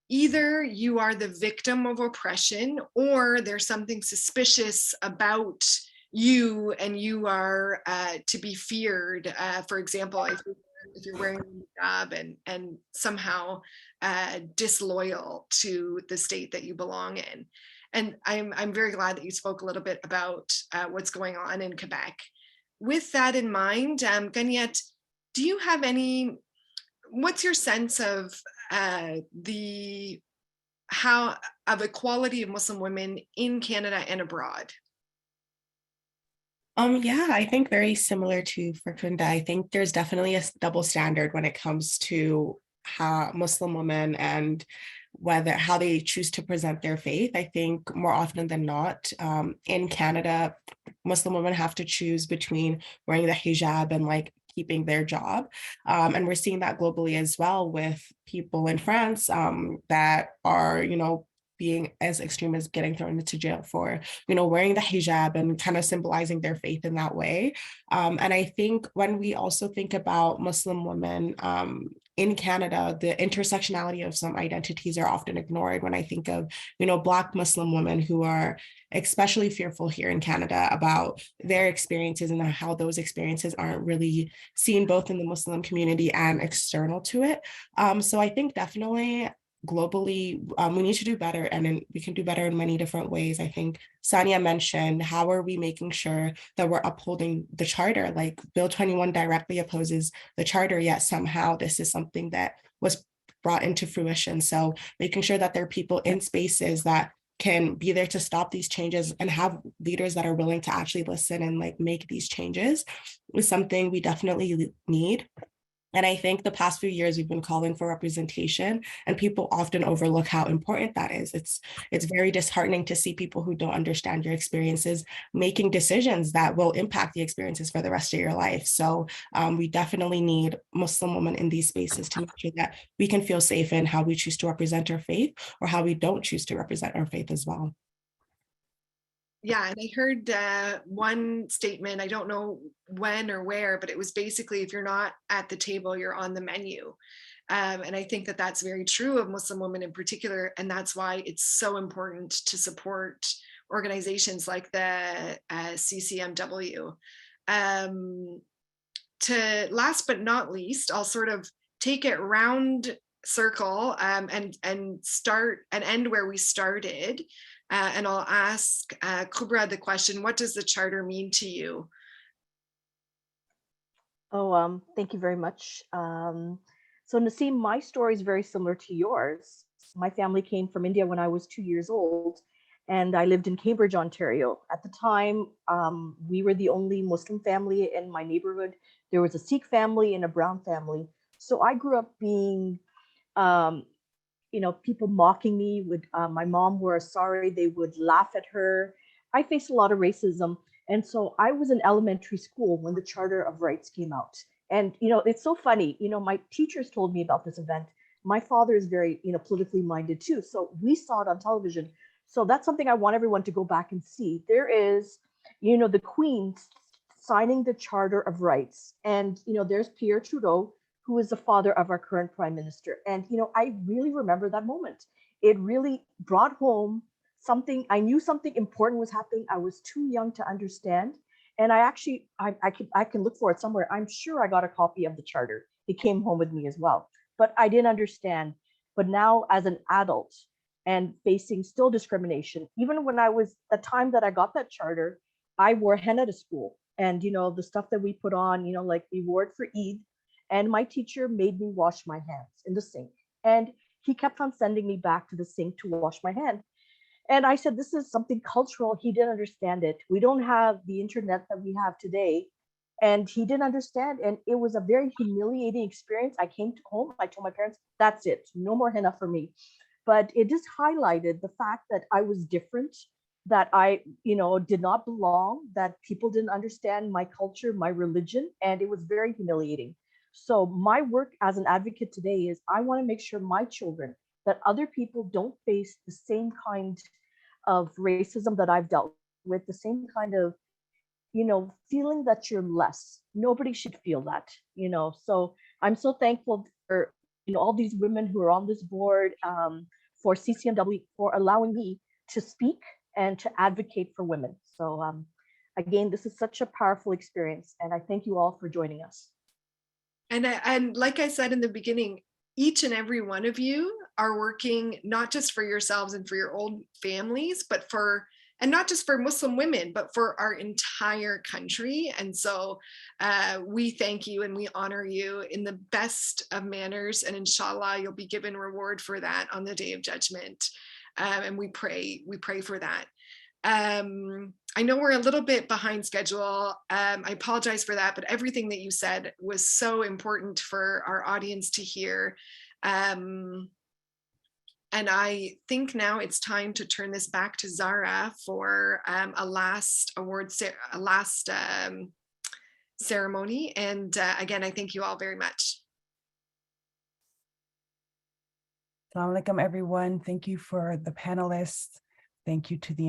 either you are the victim of oppression, or there's something suspicious about you and you are to be feared. For example, if you're wearing a hijab and somehow disloyal to the state that you belong in. And I'm very glad that you spoke a little bit about what's going on in Quebec. With that in mind, Ganiyat, do you have what's your sense of equality of Muslim women in Canada and abroad? Yeah, I think very similar to Farkhunda. I think there's definitely a double standard when it comes to how Muslim women and how they choose to present their faith. I think more often than not, in Canada, Muslim women have to choose between wearing the hijab and keeping their job. And we're seeing that globally as well, with people in France that are, being as extreme as getting thrown into jail for, wearing the hijab and kind of symbolizing their faith in that way. And I think when we also think about Muslim women in Canada, the intersectionality of some identities are often ignored. When I think of, Black Muslim women who are especially fearful here in Canada about their experiences and how those experiences aren't really seen both in the Muslim community and external to it. So I think definitely globally, we need to do better, and we can do better in many different ways. I think Sania mentioned, how are we making sure that we're upholding the charter? Bill 21 directly opposes the charter, yet somehow this is something that was brought into fruition. So making sure that there are people in spaces that can be there to stop these changes and have leaders that are willing to actually listen and make these changes is something we definitely need. And I think the past few years we've been calling for representation, and people often overlook how important that is. It's very disheartening to see people who don't understand your experiences making decisions that will impact the experiences for the rest of your life. So we definitely need Muslim women in these spaces to make sure that we can feel safe in how we choose to represent our faith or how we don't choose to represent our faith as well. Yeah, and I heard one statement, I don't know when or where, but it was basically, if you're not at the table, you're on the menu. And I think that that's very true of Muslim women in particular, and that's why it's so important to support organizations like the CCMW. To last but not least, I'll sort of take it round circle and start and end where we started. And I'll ask Kubra the question, what does the charter mean to you? Oh, thank you very much. So Naseem, my story is very similar to yours. My family came from India when I was 2 years old, and I lived in Cambridge, Ontario. At the time, we were the only Muslim family in my neighborhood. There was a Sikh family and a Brown family. So I grew up being people mocking me. Would my mom wore a sari, they would laugh at her. I faced a lot of racism. And so I was in elementary school when the Charter of Rights came out. And, it's so funny, my teachers told me about this event. My father is very, politically minded too. So we saw it on television. So that's something I want everyone to go back and see. There is, the Queen signing the Charter of Rights. And, there's Pierre Trudeau, who is the father of our current prime minister. And, I really remember that moment. It really brought home something. I knew something important was happening. I was too young to understand. And I can look for it somewhere. I'm sure I got a copy of the charter. It came home with me as well, but I didn't understand. But now as an adult and facing still discrimination, even when I was the time that I got that charter, I wore henna to school. And, the stuff that we put on, like we wore it for Eid. And my teacher made me wash my hands in the sink. And he kept on sending me back to the sink to wash my hand. And I said, this is something cultural. He didn't understand it. We don't have the internet that we have today. And he didn't understand. And it was a very humiliating experience. I came home, I told my parents, that's it. No more henna for me. But it just highlighted the fact that I was different, that I, did not belong, that people didn't understand my culture, my religion. And it was very humiliating. So my work as an advocate today is I want to make sure my children, that other people don't face the same kind of racism that I've dealt with, the same kind of, feeling that you're less. Nobody should feel that, So I'm so thankful for, all these women who are on this board, for CCMW, for allowing me to speak and to advocate for women. So again, this is such a powerful experience, and I thank you all for joining us. And like I said in the beginning, each and every one of you are working not just for yourselves and for your own families, but and not just for Muslim women, but for our entire country. And so we thank you and we honor you in the best of manners. And inshallah, you'll be given reward for that on the Day of Judgment. And we pray for that. I know we're a little bit behind schedule. I apologize for that, but everything that you said was so important for our audience to hear. And I think now it's time to turn this back to Zara for a last ceremony. And again, I thank you all very much. Assalamu alaikum, everyone. Thank you for the panelists. Thank you to the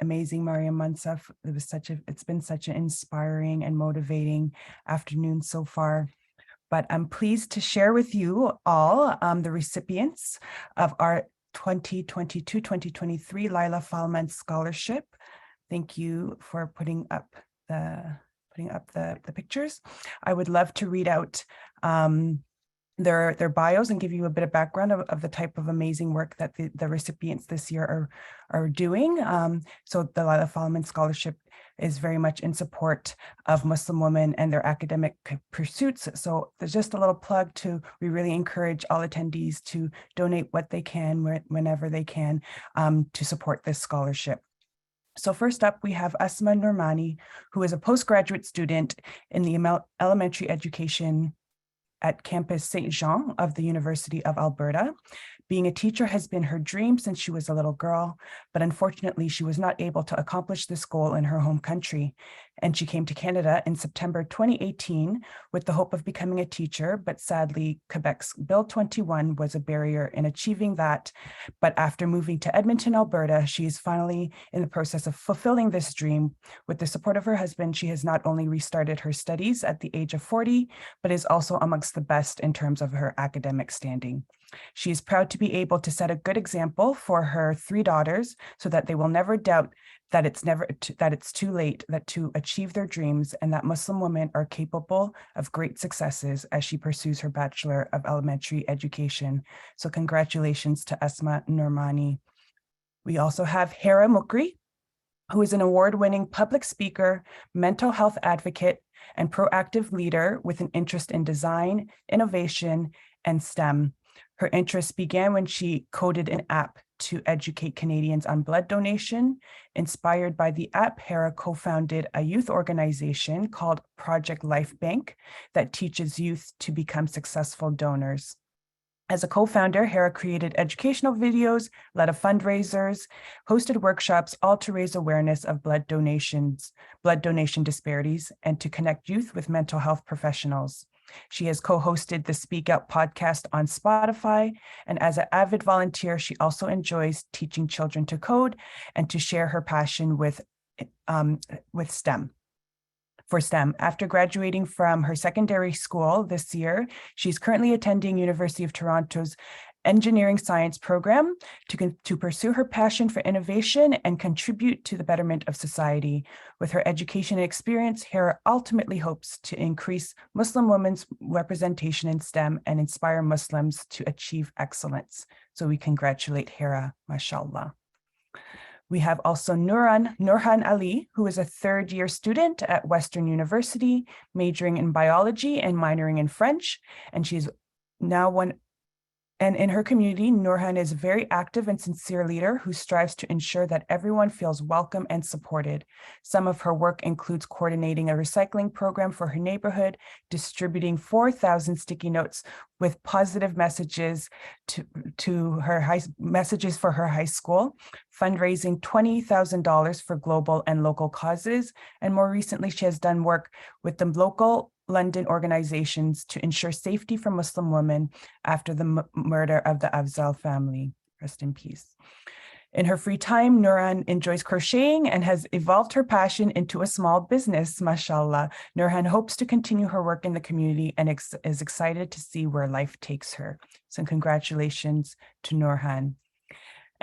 amazing Mariam Mansaf. It's been such an inspiring and motivating afternoon so far. But I'm pleased to share with you all the recipients of our 2022-2023 Lila Falman Scholarship. Thank you for putting up the pictures. I would love to read out their bios and give you a bit of background of the type of amazing work that the recipients this year are doing. So the Lila Falman Scholarship is very much in support of Muslim women and their academic pursuits. So there's just a little plug we really encourage all attendees to donate what they can, whenever they can, to support this scholarship. So first up, we have Asma Normani, who is a postgraduate student in the elementary education at Campus St. Jean of the University of Alberta. Being a teacher has been her dream since she was a little girl, but unfortunately she was not able to accomplish this goal in her home country. And she came to Canada in September 2018 with the hope of becoming a teacher, but sadly Quebec's Bill 21 was a barrier in achieving that. But after moving to Edmonton, Alberta, she is finally in the process of fulfilling this dream. With the support of her husband, she has not only restarted her studies at the age of 40, but is also amongst the best in terms of her academic standing. She is proud to be able to set a good example for her 3 daughters so that they will never doubt that it's too late to achieve their dreams, and that Muslim women are capable of great successes as she pursues her Bachelor of Elementary Education. So congratulations to Asma Normani. We also have Hera Mukri, who is an award-winning public speaker, mental health advocate, and proactive leader with an interest in design, innovation, and STEM. Her interests began when she coded an app to educate Canadians on blood donation. Inspired by the app, Hera co-founded a youth organization called Project Life Bank that teaches youth to become successful donors. As a co-founder, Hera created educational videos, led a fundraisers, hosted workshops, all to raise awareness of blood donation disparities, and to connect youth with mental health professionals. She has co-hosted the Speak Out podcast on Spotify, and as an avid volunteer, she also enjoys teaching children to code and to share her passion with STEM. For STEM. After graduating from her secondary school this year, she's currently attending University of Toronto's engineering science program to pursue her passion for innovation and contribute to the betterment of society. With her education and experience, Hera ultimately hopes to increase Muslim women's representation in STEM and inspire Muslims to achieve excellence. So we congratulate Hera, mashallah. We have also Nurhan Ali, who is a third-year student at Western University, majoring in biology and minoring in French, and she's now And in her community, Nurhan is a very active and sincere leader who strives to ensure that everyone feels welcome and supported. Some of her work includes coordinating a recycling program for her neighborhood, distributing 4,000 sticky notes with positive messages messages for her high school, fundraising $20,000 for global and local causes, and more recently, she has done work with the local London organizations to ensure safety for Muslim women after the murder of the Afzal family. Rest in peace. In her free time, Nurhan enjoys crocheting and has evolved her passion into a small business, mashallah. Nurhan hopes to continue her work in the community and is excited to see where life takes her. So congratulations to Nurhan.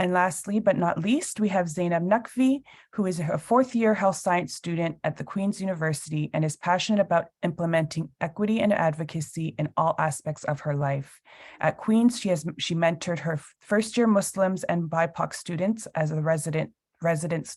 And lastly, but not least, we have Zainab Naqvi, who is a fourth-year health science student at the Queen's University and is passionate about implementing equity and advocacy in all aspects of her life. At Queen's, she mentored her first-year Muslims and BIPOC students as a resident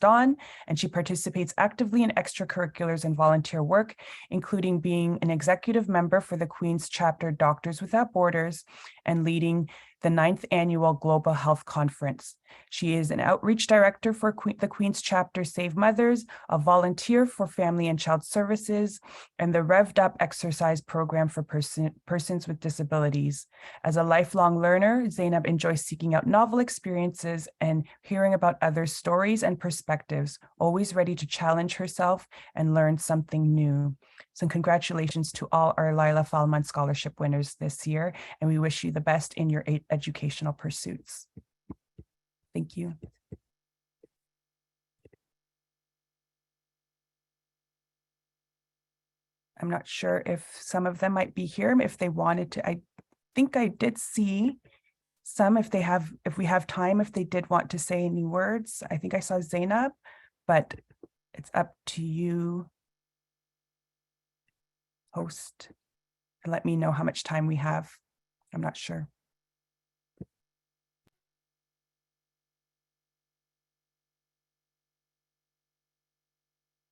Dawn, and she participates actively in extracurriculars and volunteer work, including being an executive member for the Queen's chapter Doctors Without Borders and leading the 9th annual Global Health Conference. She is an outreach director for the Queen's chapter Save Mothers, a volunteer for Family and Child Services, and the Revved Up exercise program for persons with disabilities. As a lifelong learner, Zainab enjoys seeking out novel experiences and hearing about others' stories and perspectives, always ready to challenge herself and learn something new. So congratulations to all our Lila Falman Scholarship winners this year, and we wish you the best in your educational pursuits. Thank you. I'm not sure if some of them might be here, if they wanted to. I think I did see some, if we have time, if they did want to say any words. I think I saw Zainab, but it's up to you, host, and let me know how much time we have. I'm not sure.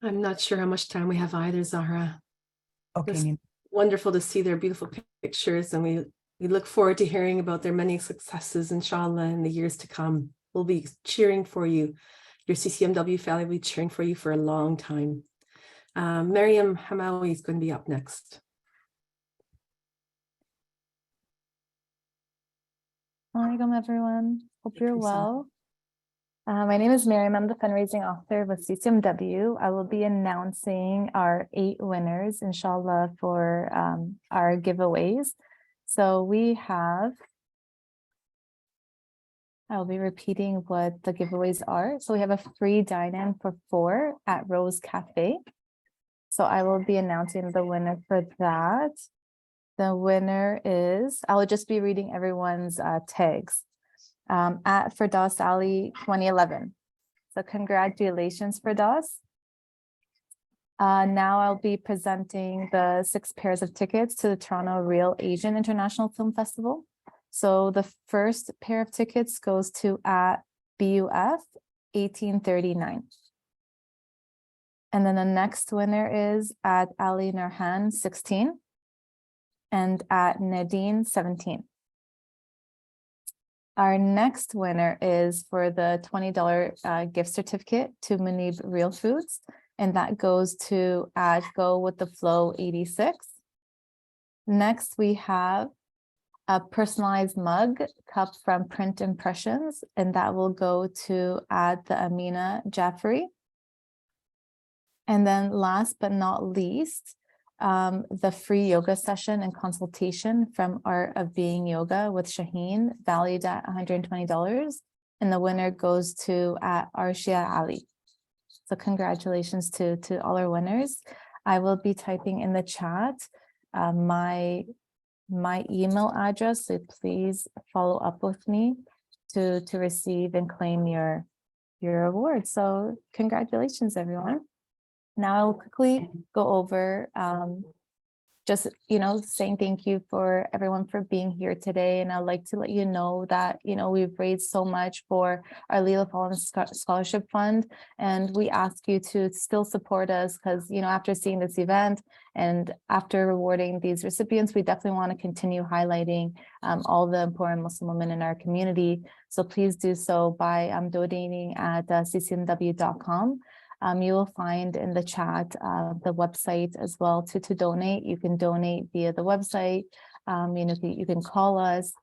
I'm not sure how much time we have either, Zahra. Okay. It's wonderful to see their beautiful pictures, and we look forward to hearing about their many successes, inshallah, in the years to come. We'll be cheering for you. Your CCMW family will be cheering for you for a long time. Mariam Hamawi is going to be up next. Assalamualaikum, everyone. Hope you're Alaikum salam. well. My name is Miriam. I'm the fundraising officer with CCMW. I will be announcing our 8 winners, inshallah, for our giveaways. So we have, I'll be repeating what the giveaways are. So we have a free dine-in for 4 at Rose Cafe. So I will be announcing the winner for that. The winner is, I will just be reading everyone's tags. At Firdaus Ali 2011. So congratulations, Firdaus. Now I'll be presenting the 6 pairs of tickets to the Toronto Real Asian International Film Festival. So the first pair of tickets goes to at BUF 1839. And then the next winner is at Ali Nurhan 16 and at Nadine 17. Our next winner is for the $20 gift certificate to Munib Real Foods, and that goes to at Go With The Flow 86. Next, we have a personalized mug cup from Print Impressions, and that will go to at the Amina Jaffrey. And then last but not least, the free yoga session and consultation from Art of Being Yoga with Shaheen, valued at $120. And the winner goes to at Arshia Ali. So congratulations to all our winners. I will be typing in the chat my email address, so please follow up with me to receive and claim your award. So congratulations, everyone. Now I'll quickly go over just, saying thank you for everyone for being here today. And I'd like to let you know that, we've raised so much for our Leela Fallen Scholarship Fund. And we ask you to still support us because, after seeing this event and after rewarding these recipients, we definitely want to continue highlighting all the important Muslim women in our community. So please do so by donating at ccmw.com. You will find in the chat the website as well to donate. You can donate via the website. You can call us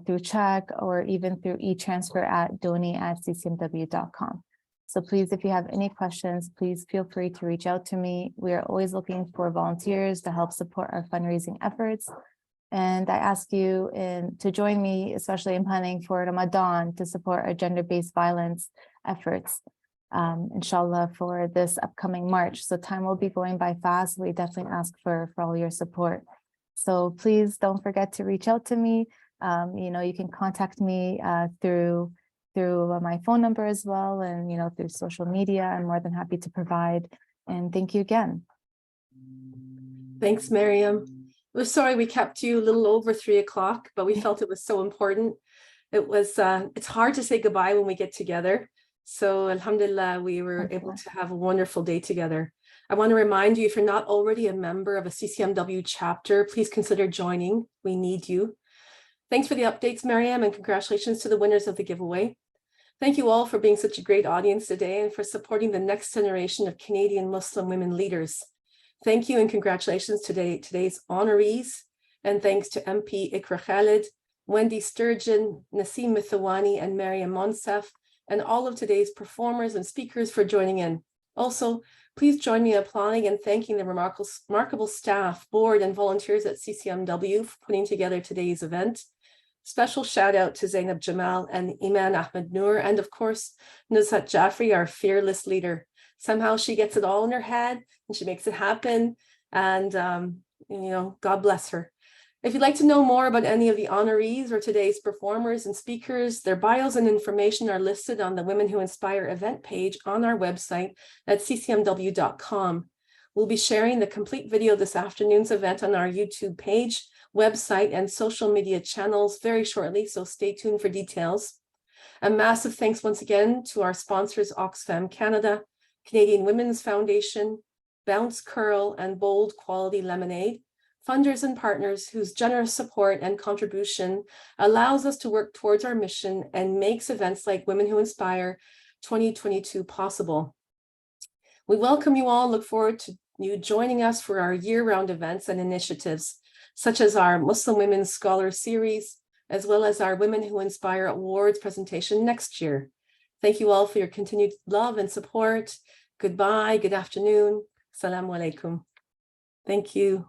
through check or even through e-transfer at donate@ccmw.com. So please, if you have any questions, please feel free to reach out to me. We are always looking for volunteers to help support our fundraising efforts. And I ask you to join me, especially in planning for Ramadan, to support our gender-based violence efforts. Inshallah, for this upcoming March. So time will be going by fast. We definitely ask for all your support. So please don't forget to reach out to me. You can contact me through my phone number as well, and through social media. I'm more than happy to provide. And thank you again. Thanks, Miriam. We're sorry we kept you a little over 3 o'clock, but we felt it was so important. It's hard to say goodbye when we get together. So alhamdulillah, we were able to have a wonderful day together. I want to remind you, if you're not already a member of a CCMW chapter, please consider joining. We need you. Thanks for the updates, Miriam, and congratulations to the winners of the giveaway. Thank you all for being such a great audience today and for supporting the next generation of Canadian Muslim women leaders. Thank you and congratulations to today's honorees. And thanks to MP Ikra Khalid, Wendy Sturgeon, Naseem Mithawani, and Mariam Monsef, and all of today's performers and speakers for joining in. Also, please join me in applauding and thanking the remarkable staff, board, and volunteers at CCMW for putting together today's event. Special shout out to Zainab Jamal and Iman Ahmed Noor, and of course, Nuzhat Jaffrey, our fearless leader. Somehow she gets it all in her head and she makes it happen. And, God bless her. If you'd like to know more about any of the honorees or today's performers and speakers, their bios and information are listed on the Women Who Inspire event page on our website at ccmw.com. We'll be sharing the complete video of this afternoon's event on our YouTube page, website, and social media channels very shortly, so stay tuned for details. A massive thanks once again to our sponsors, Oxfam Canada, Canadian Women's Foundation, Bounce Curl, and Bold Quality Lemonade, funders and partners whose generous support and contribution allows us to work towards our mission and makes events like Women Who Inspire 2022 possible. We welcome you all, look forward to you joining us for our year-round events and initiatives, such as our Muslim Women Scholar Series, as well as our Women Who Inspire Awards presentation next year. Thank you all for your continued love and support. Goodbye, good afternoon. Assalamu alaikum. Thank you.